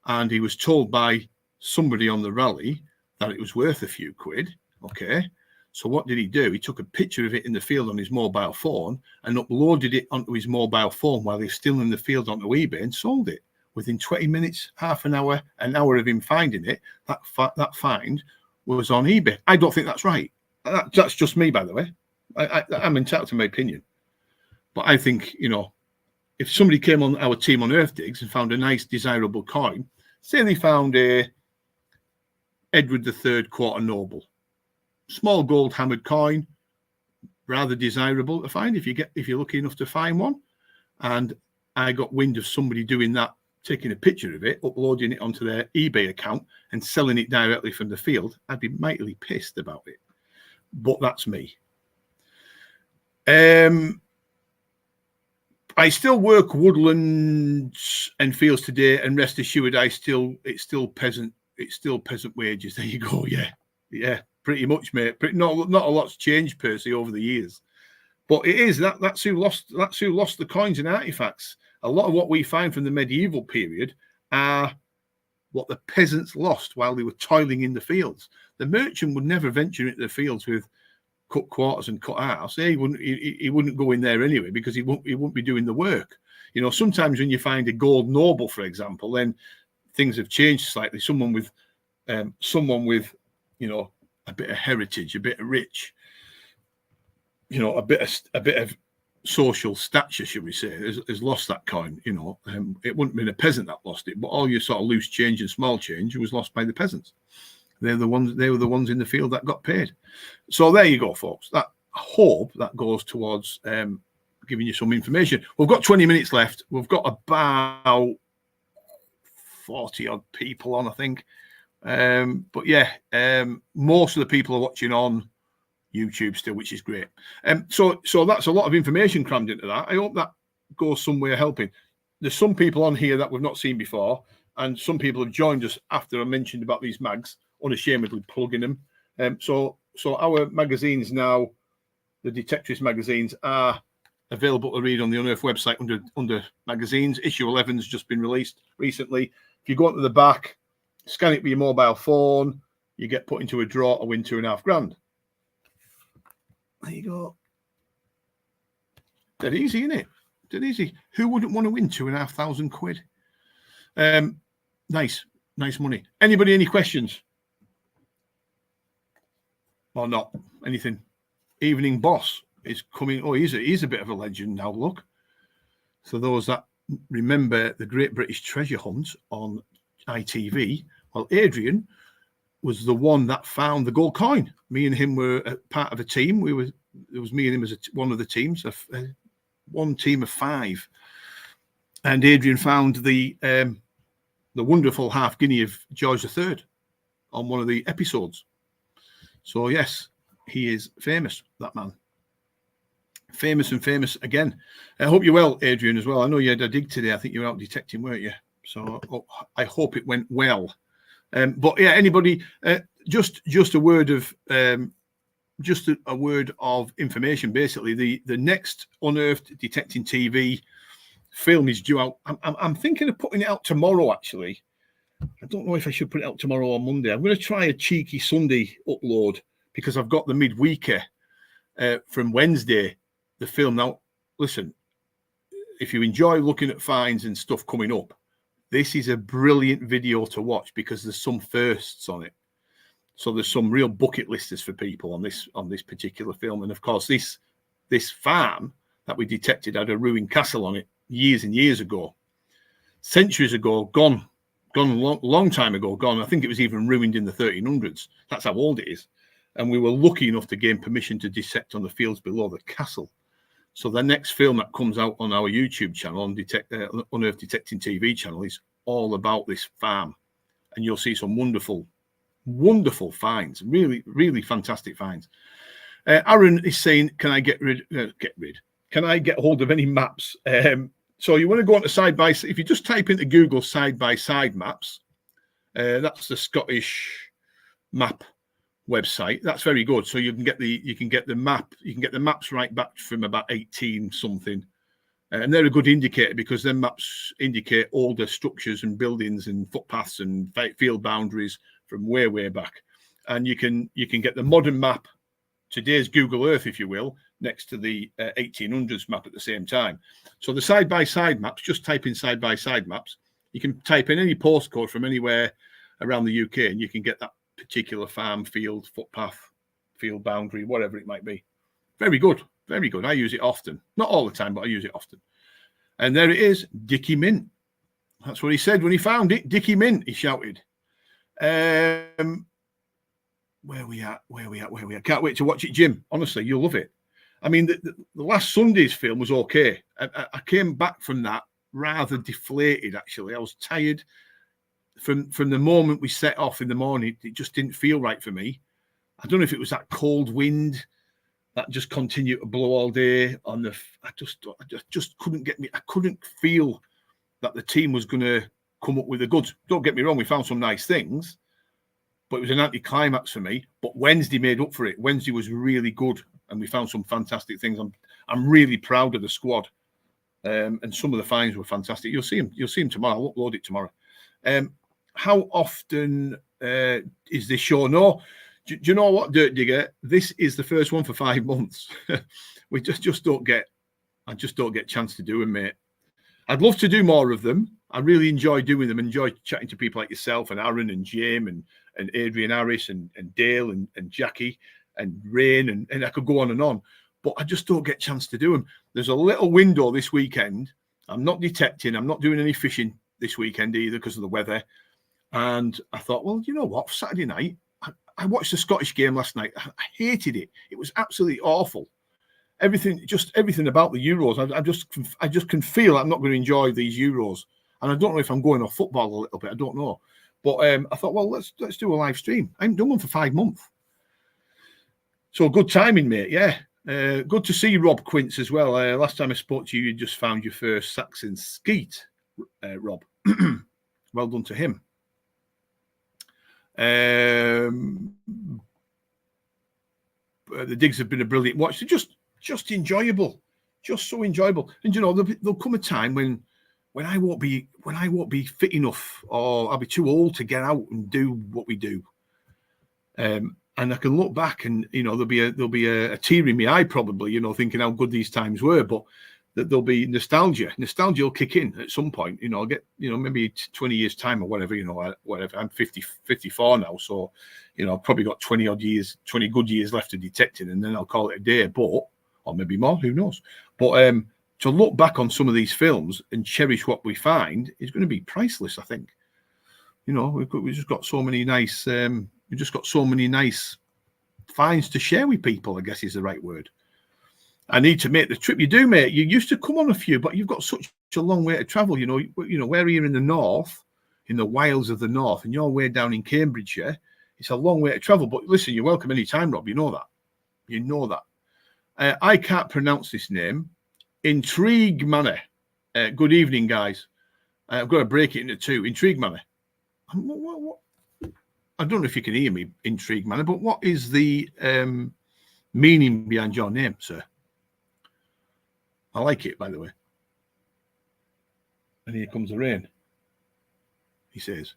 and he was told by somebody on the rally that it was worth a few quid. Okay. So what did he do? He took a picture of it in the field on his mobile phone and uploaded it onto his mobile phone while he's still in the field onto eBay, and sold it. Within 20 minutes, half an hour of him finding it, that find was on eBay. I don't think that's right. That's just me, by the way. I'm entitled to my opinion. But I think, you know, if somebody came on our team on Earth Digs and found a nice, desirable coin, say they found a Edward III quarter noble, small gold hammered coin, rather desirable to find if you're lucky enough to find one. And I got wind of somebody doing that, taking a picture of it, uploading it onto their eBay account and selling it directly from the field, I'd be mightily pissed about it. But that's me. I still work woodlands and fields today, and rest assured, it's still peasant wages. There you go. Yeah, pretty much, mate. Not a lot's changed per se over the years, but it is that's who lost the coins and artifacts. A lot of what we find from the medieval period are what the peasants lost while they were toiling in the fields. The merchant would never venture into the fields with cut quarters and cut halves. He wouldn't go in there anyway, because he wouldn't be doing the work. You know, sometimes when you find a gold noble, for example, then things have changed slightly. Someone with you know, a bit of heritage, a bit of rich, you know, a bit of social stature, should we say, has lost that coin. You know, it wouldn't have been a peasant that lost it, but all your sort of loose change and small change was lost by the peasants. They were the ones in the field that got paid. So there you go, folks. I hope that goes towards giving you some information. We've got 20 minutes left. We've got about 40 odd people on, I think. But yeah, most of the people are watching on YouTube still, which is great. So that's a lot of information crammed into that. I hope that goes somewhere helping. There's some people on here that we've not seen before, and some people have joined us after I mentioned about these mags, unashamedly plugging them. So our magazines now, the Detectorist magazines, are available to read on the Unearthed website under magazines. Issue 11 has just been released recently. If you go onto the back, scan it with your mobile phone, you get put into a draw to win £2.5 grand. There you go. Dead easy, isn't it? Dead easy. Who wouldn't want to win £2,500? Nice money. Anybody, any questions? Or not? Anything? Evening Boss is coming. Oh, he's a bit of a legend now. Look. So those that remember the Great British Treasure Hunt on ITV, well, Adrian was the one that found the gold coin. Me and him were a part of a team. It was me and him as one of the teams, one team of 5. And Adrian found the wonderful half guinea of George III on one of the episodes. So yes, he is famous, that man. Famous and famous again. I hope you're well, Adrian, as well. I know you had a dig today. I think you were out detecting, weren't you? So I hope it went well. But yeah, anybody, just a word of a word of information. Basically, the next Unearthed Detecting TV film is due out. I'm thinking of putting it out tomorrow. Actually, I don't know if I should put it out tomorrow or Monday. I'm going to try a cheeky Sunday upload because I've got the midweeker from Wednesday. The film. Now, listen, if you enjoy looking at finds and stuff coming up, this is a brilliant video to watch because there's some firsts on it. So there's some real bucket listers for people on this particular film. And of course, this farm that we detected had a ruined castle on it years and years ago, centuries ago, gone long time ago, gone. I think it was even ruined in the 1300s. That's how old it is. And we were lucky enough to gain permission to dissect on the fields below the castle. So the next film that comes out on our YouTube channel, on Unearthed Detecting TV channel, is all about this farm. And you'll see some wonderful finds, really fantastic finds. Aaron is saying, can I get hold of any maps? So you want to go on to side by side. If you just type into Google side by side maps, that's the Scottish map website. That's very good. So you can get the maps right back from about 18 something. And they're a good indicator because then maps indicate older structures and buildings and footpaths and field boundaries from way back. And you can get the modern map, today's Google Earth, if you will, next to the 1800s map at the same time. So the side-by-side maps, just type in side-by-side maps. You can type in any postcode from anywhere around the UK and you can get that particular farm, field, footpath, field boundary, whatever it might be. Very good. Very good. I use it often. Not all the time, but I use it often. And there it is, Dickie Mint. That's what he said when he found it. Dickie Mint, he shouted. Where we at? Can't wait to watch it, Jim. Honestly, you'll love it. I mean, the last Sunday's film was okay. I came back from that rather deflated, actually. I was tired from the moment we set off in the morning. It just didn't feel right for me. I don't know if it was that cold wind that just continued to blow all day. I just couldn't get me. I couldn't feel that the team was going to come up with the goods. Don't get me wrong, we found some nice things, but it was an anticlimax for me. But Wednesday made up for it. Wednesday was really good, and we found some fantastic things. I'm really proud of the squad, and some of the finds were fantastic. You'll see them tomorrow. I'll upload it tomorrow. How often is this show? No. Do you know what, Dirt Digger? This is the first one for 5 months. We just don't get. I just don't get a chance to do them, mate. I'd love to do more of them. I really enjoy doing them. Enjoy chatting to people like yourself and Aaron and Jim and Adrian Harris and Dale and Jackie and Rain and I could go on and on. But I just don't get a chance to do them. There's a little window this weekend. I'm not detecting. I'm not doing any fishing this weekend either because of the weather. And I thought, well, you know what? Saturday night, I watched the Scottish game last night. I hated it. It was absolutely awful. Everything about the Euros. I just can feel I'm not going to enjoy these Euros. And I don't know if I'm going off football a little bit. I don't know. But I thought, well, let's do a live stream. I haven't done one for 5 months. So good timing, mate. Yeah. Good to see Rob Quince as well. Last time I spoke to you, you just found your first Saxon skeet, Rob. Well done to him. The digs have been a brilliant watch. They're just enjoyable, just so enjoyable. And you know, there'll come a time when I won't be fit enough, or I'll be too old to get out and do what we do. And I can look back, and you know, there'll be a tear in my eye, probably, you know, thinking how good these times were. But there'll be nostalgia. Nostalgia will kick in at some point. You know, I'll get, you know, maybe 20 years time or whatever. You know, whatever. I'm 54 now, so you know, I've probably got 20 good years left of detecting, and then I'll call it a day. But or maybe more, who knows? But to look back on some of these films and cherish what we find is going to be priceless, I think. You know, we've just got so many nice finds to share with people, I guess is the right word. I need to make the trip. You do, mate. You used to come on a few, but you've got such a long way to travel. You know, we're here in the north, in the wilds of the north, and you're way down in Cambridgeshire. It's a long way to travel. But listen, you're welcome anytime, Rob. You know that. You know that. I can't pronounce this name. Intrigue Manor. Good evening, guys. I've got to break it into two. Intrigue Manor. What? I don't know if you can hear me, Intrigue Manor, but what is the meaning behind your name, sir? I like it, by the way. And here comes the rain, he says.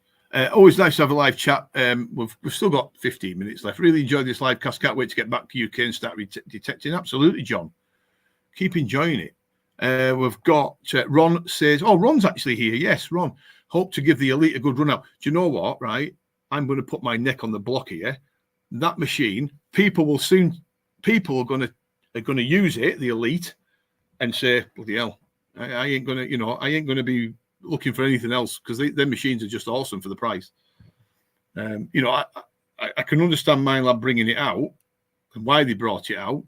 Always nice to have a live chat. We've still got 15 minutes left. Really enjoyed this live cast. Can't wait to get back to UK and start detecting. Absolutely, John. Keep enjoying it. We've got Ron says, oh, Ron's actually here. Yes, Ron. Hope to give the Elite a good run out. Do you know what, right? I'm going to put my neck on the block here. That machine, people are going to use it, the Elite, and say, bloody hell, I ain't going to be looking for anything else, because their machines are just awesome for the price. You know, I can understand MineLab bringing it out and why they brought it out,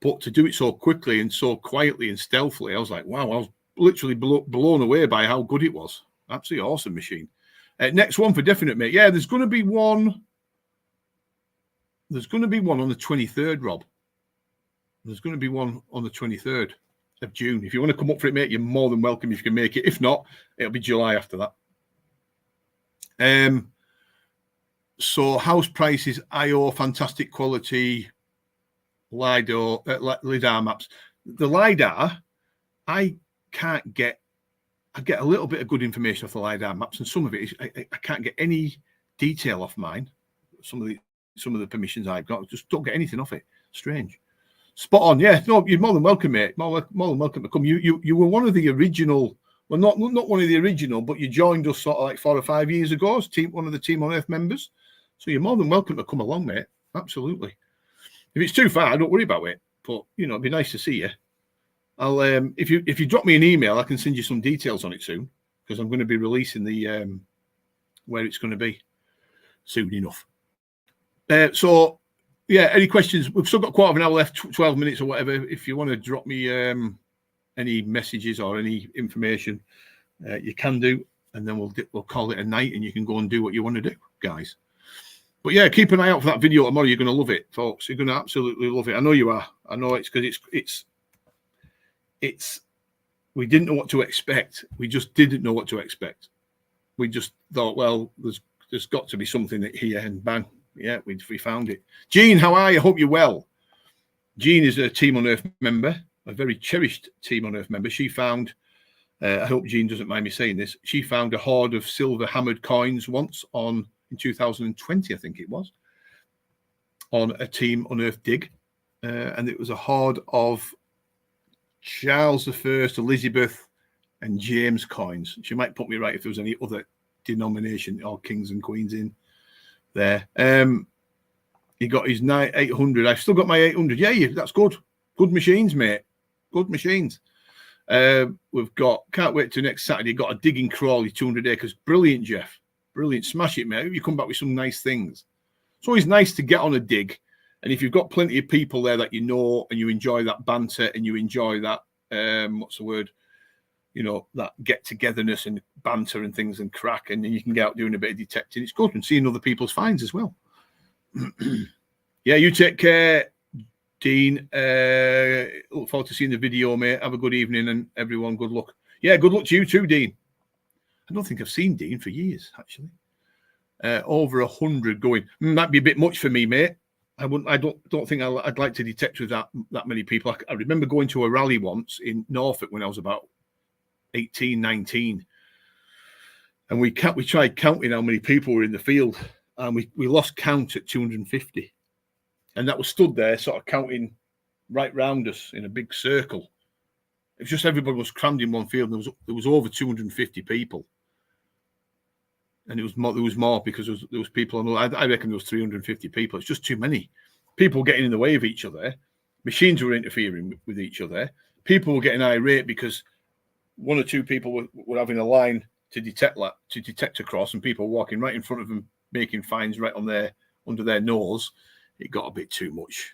but to do it so quickly and so quietly and stealthily, I was like, wow, I was literally blown away by how good it was. Absolutely awesome machine. Next one for definite, mate. Yeah, there's going to be one. There's going to be one on the 23rd, Rob. There's going to be one on the 23rd of June. If you want to come up for it, mate, you're more than welcome if you can make it. If not, it'll be July after that. So house prices, IO, fantastic quality, LiDAR maps. The LiDAR, I get a little bit of good information off the LiDAR maps, and some of it is, I can't get any detail off mine. Some of the permissions I've got, just don't get anything off it. Strange. Spot on. Yeah, no, you're more than welcome, mate. More than welcome to come. You were one of the original, well, not one of the original, but you joined us sort of like 4 or 5 years ago as one of the Team on Earth members. So you're more than welcome to come along, mate. Absolutely. If it's too far, don't worry about it. but you know, it'd be nice to see you. I'll if you drop me an email, I can send you some details on it soon, because I'm going to be releasing the where it's going to be soon enough. So yeah, any questions? We've still got quarter of an hour left, 12 minutes or whatever. If you want to drop me any messages or any information, you can do, and then we'll call it a night, and you can go and do what you want to do, guys. But yeah, keep an eye out for that video tomorrow. You're going to love it, folks. You're going to absolutely love it. I know you are. I know it's because it's we didn't know what to expect. We just didn't know what to expect. We just thought, well, there's got to be something here, and bang, yeah, we found it. Jean, how are you? Hope you're well. Jean is a Team Unearthed member, a very cherished Team Unearthed member. She found, I hope Jean doesn't mind me saying this, she found a hoard of silver hammered coins once in 2020, I think it was, on a Team Unearthed dig. And it was a hoard of Charles I, Elizabeth, and James coins. She might put me right if there was any other denomination or kings and queens in there. He got his 800. I've still got my 800. Yeah, that's good. Good machines, mate. Good machines. We've got, can't wait till next Saturday. Got a digging Crawley, 200 acres. Brilliant, Jeff. Brilliant. Smash it, mate. You come back with some nice things. It's always nice to get on a dig. And if you've got plenty of people there that you know, and you enjoy that banter, and you enjoy that, what's the word? You know, that get-togetherness and banter and things and crack, and then you can get out doing a bit of detecting. It's good, and seeing other people's finds as well. Yeah, you take care, Dean. Look forward to seeing the video, mate. Have a good evening, and everyone, good luck. Yeah, good luck to you too, Dean. I don't think I've seen Dean for years, actually. Over 100 going. Might be a bit much for me, mate. I don't think I'd like to detect with that many people. I remember going to a rally once in Norfolk when I was about 18, 19, and we tried counting how many people were in the field, and we lost count at 250, and that was stood there sort of counting right round us in a big circle. It was just everybody was crammed in one field, and there was over 250 people, and there was more because there was people. I reckon there was 350 people. It's just too many people getting in the way of each other. Machines were interfering with each other. People were getting irate because one or two people were having a line to detect across, and people walking right in front of them, making finds right under their nose. It got a bit too much.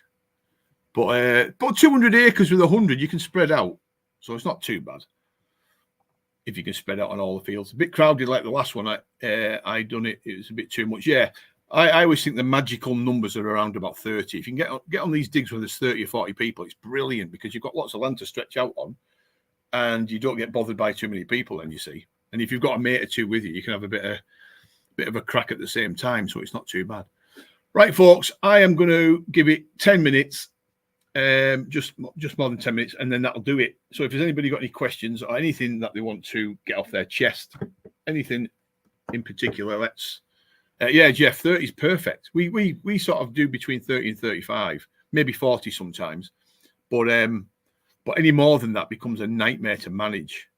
But 200 acres with 100, you can spread out, so it's not too bad if you can spread out on all the fields. A bit crowded like the last one. I done it. It was a bit too much. Yeah, I always think the magical numbers are around about 30. If you can get on these digs where there's 30 or 40 people, it's brilliant because you've got lots of land to stretch out on, and you don't get bothered by too many people. Then you see, and if you've got a mate or two with you, you can have a bit of a crack at the same time, so it's not too bad. Right, folks, I am going to give it 10 minutes. Just more than 10 minutes, and then that'll do it. So if there's anybody got any questions or anything that they want to get off their chest, anything in particular, let's yeah, Jeff, 30 is perfect. We sort of do between 30 and 35, maybe 40 sometimes, but any more than that becomes a nightmare to manage.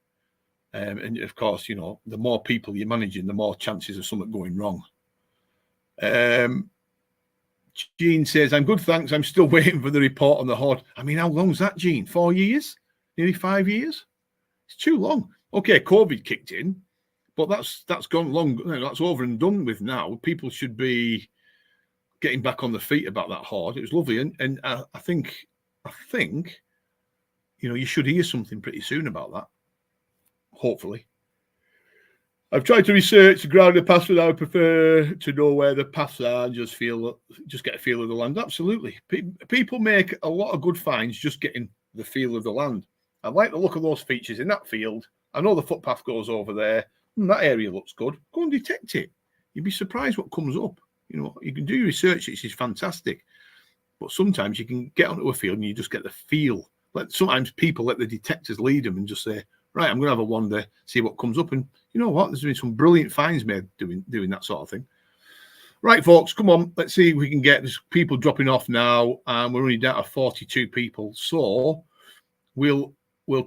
And of course, you know, the more people you're managing, the more chances of something going wrong. Jean says, I'm good, thanks. I'm still waiting for the report on the hoard. I mean, how long's that, Jean? 4 years? Nearly 5 years? It's too long. Okay, COVID kicked in, but that's gone long. That's over and done with now. People should be getting back on their feet about that hoard. It was lovely. And I think, you know, you should hear something pretty soon about that. Hopefully. I've tried to research the ground the paths, and I would prefer to know where the paths are and just get a feel of the land. Absolutely. People make a lot of good finds just getting the feel of the land. I like the look of those features in that field. I know the footpath goes over there. That area looks good. Go and detect it. You'd be surprised what comes up. You know, you can do your research, which is fantastic. But sometimes you can get onto a field and you just get the feel. Sometimes people let the detectors lead them and just say, right, I'm going to have a wander, see what comes up. And you know what? There's been some brilliant finds made doing that sort of thing. Right, folks, come on. Let's see if we can get there's people dropping off now. And we're only down to 42 people. So we'll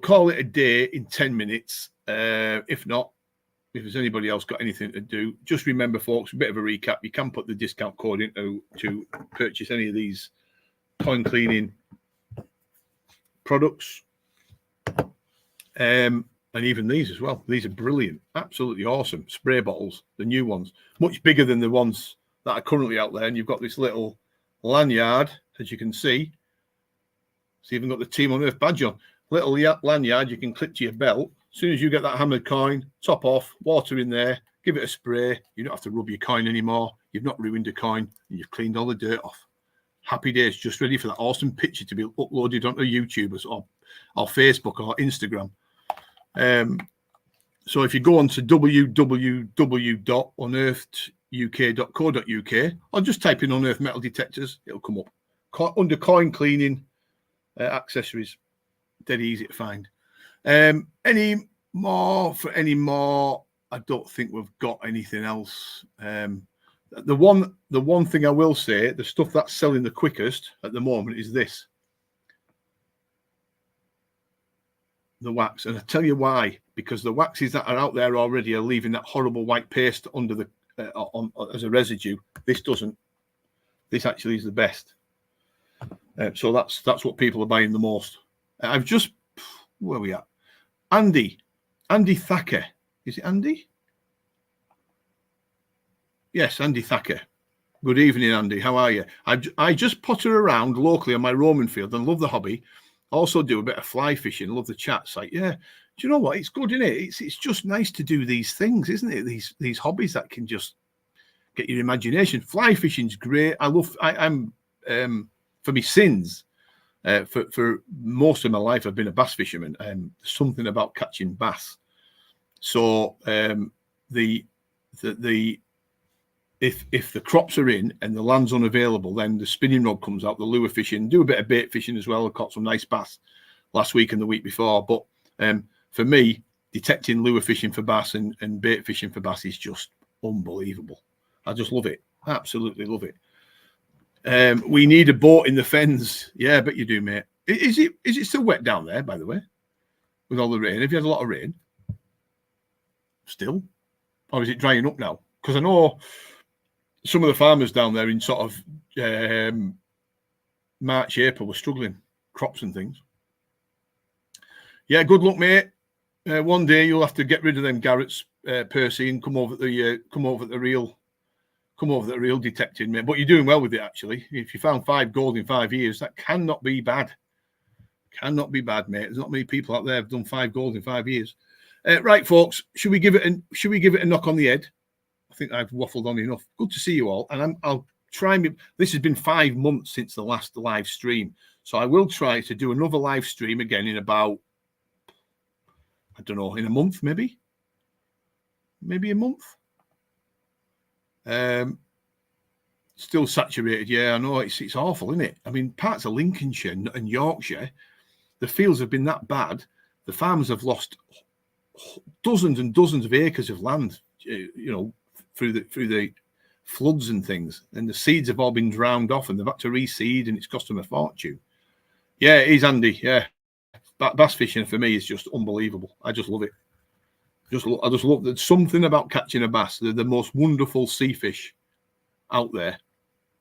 call it a day in 10 minutes. If not, if there's anybody else got anything to do, just remember, folks, a bit of a recap. You can put the discount code in to purchase any of these coin cleaning products. And even these as well. These are brilliant. Absolutely awesome. Spray bottles, the new ones. Much bigger than the ones that are currently out there. And you've got this little lanyard, as you can see. It's even got the Team Unearthed badge on. Little lanyard you can clip to your belt. As soon as you get that hammered coin, top off, water in there, give it a spray. You don't have to rub your coin anymore. You've not ruined a coin, and you've cleaned all the dirt off. Happy days, just ready for that awesome picture to be uploaded onto YouTube or Facebook or Instagram. So if you go on to www.uneartheduk.co.uk or just type in unearthed metal detectors, it'll come up. Under coin cleaning accessories, dead easy to find. Any more? I don't think we've got anything else. The one thing I will say, the stuff that's selling the quickest at the moment is this. The wax, and I tell you why, because the waxes that are out there already are leaving that horrible white paste under the as a residue. This doesn't. This actually is the best. So that's what people are buying the most. I've just, where are we at? Andy Thacker. Is it Andy? Yes, Andy Thacker. Good evening, Andy. How are you? I just potter around locally on my roaming field and love the hobby. Also do a bit of fly fishing. Love the chat site. Yeah. Do you know what? It's good, isn't it? It's just nice to do these things, isn't it? These hobbies that can just get your imagination. Fly fishing's great. I'm for me sins. For most of my life, I've been a bass fisherman. Something about catching bass. So if the crops are in and the land's unavailable, then the spinning rod comes out, the lure fishing, do a bit of bait fishing as well. I caught some nice bass last week and the week before. But for me, detecting lure fishing for bass and bait fishing for bass is just unbelievable. I just love it. Absolutely love it. We need a boat in the fens. Yeah, I bet you do, mate. Is it still wet down there, by the way, with all the rain? Have you had a lot of rain? Still? Or is it drying up now? Because I know some of the farmers down there in sort of March, April were struggling, crops and things. Yeah, good luck, mate. One day you'll have to get rid of them Garrett's, Percy, and come over the real detecting, mate. But you're doing well with it, actually. If you found 5 gold in 5 years, that cannot be bad. Cannot be bad, mate. There's not many people out there who've done 5 gold in 5 years. Right, folks. Should we give it a knock on the head? I think I've waffled on enough. Good to see you all, and I'll try. This has been 5 months since the last live stream, so I will try to do another live stream again in about, I don't know, in a month, maybe a month. Still saturated. Yeah, I know it's awful, isn't it? I mean, parts of Lincolnshire and Yorkshire, the fields have been that bad. The farmers have lost dozens and dozens of acres of land, through the floods and things, and the seeds have all been drowned off, and they've had to reseed, and it's cost them a fortune. Yeah, it is, Andy. Yeah, bass fishing for me is just unbelievable. I just love it. I just love there's something about catching a bass. They're the most wonderful sea fish out there.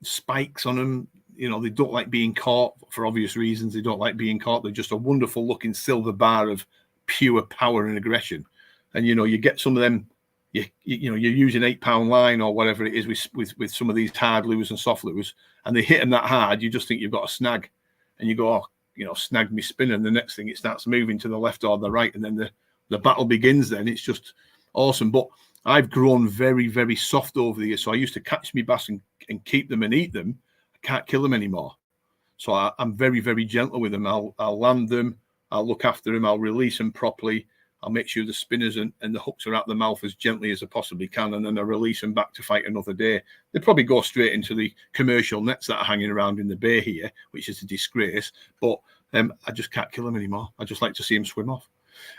Spikes on them, they don't like being caught for obvious reasons. They don't like being caught. They're just a wonderful looking silver bar of pure power and aggression. And you get some of them. You're using 8-pound line or whatever it is with some of these hard lures and soft lures, and they hit them that hard, you just think you've got a snag, and you go, snag me spinner, and the next thing it starts moving to the left or the right, and then the battle begins. Then it's just awesome. But I've grown very, very soft over the years, so I used to catch me bass and keep them and eat them. I can't kill them anymore, so I'm very, very gentle with them. I'll land them, I'll look after them, I'll release them properly. I'll make sure the spinners and the hooks are out the mouth as gently as I possibly can, and then I release them back to fight another day. They probably go straight into the commercial nets that are hanging around in the bay here, which is a disgrace, but I just can't kill them anymore. I just like to see them swim off.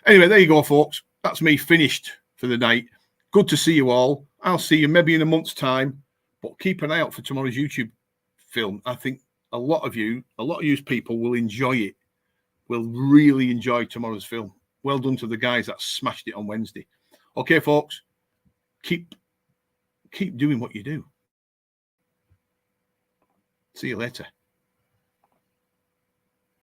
Anyway, there you go, folks. That's me finished for the night. Good to see you all. I'll see you maybe in a month's time, but keep an eye out for tomorrow's YouTube film. I think a lot of you people will enjoy it, will really enjoy tomorrow's film. Well done to the guys that smashed it on Wednesday. Okay, folks, keep doing what you do. See you later.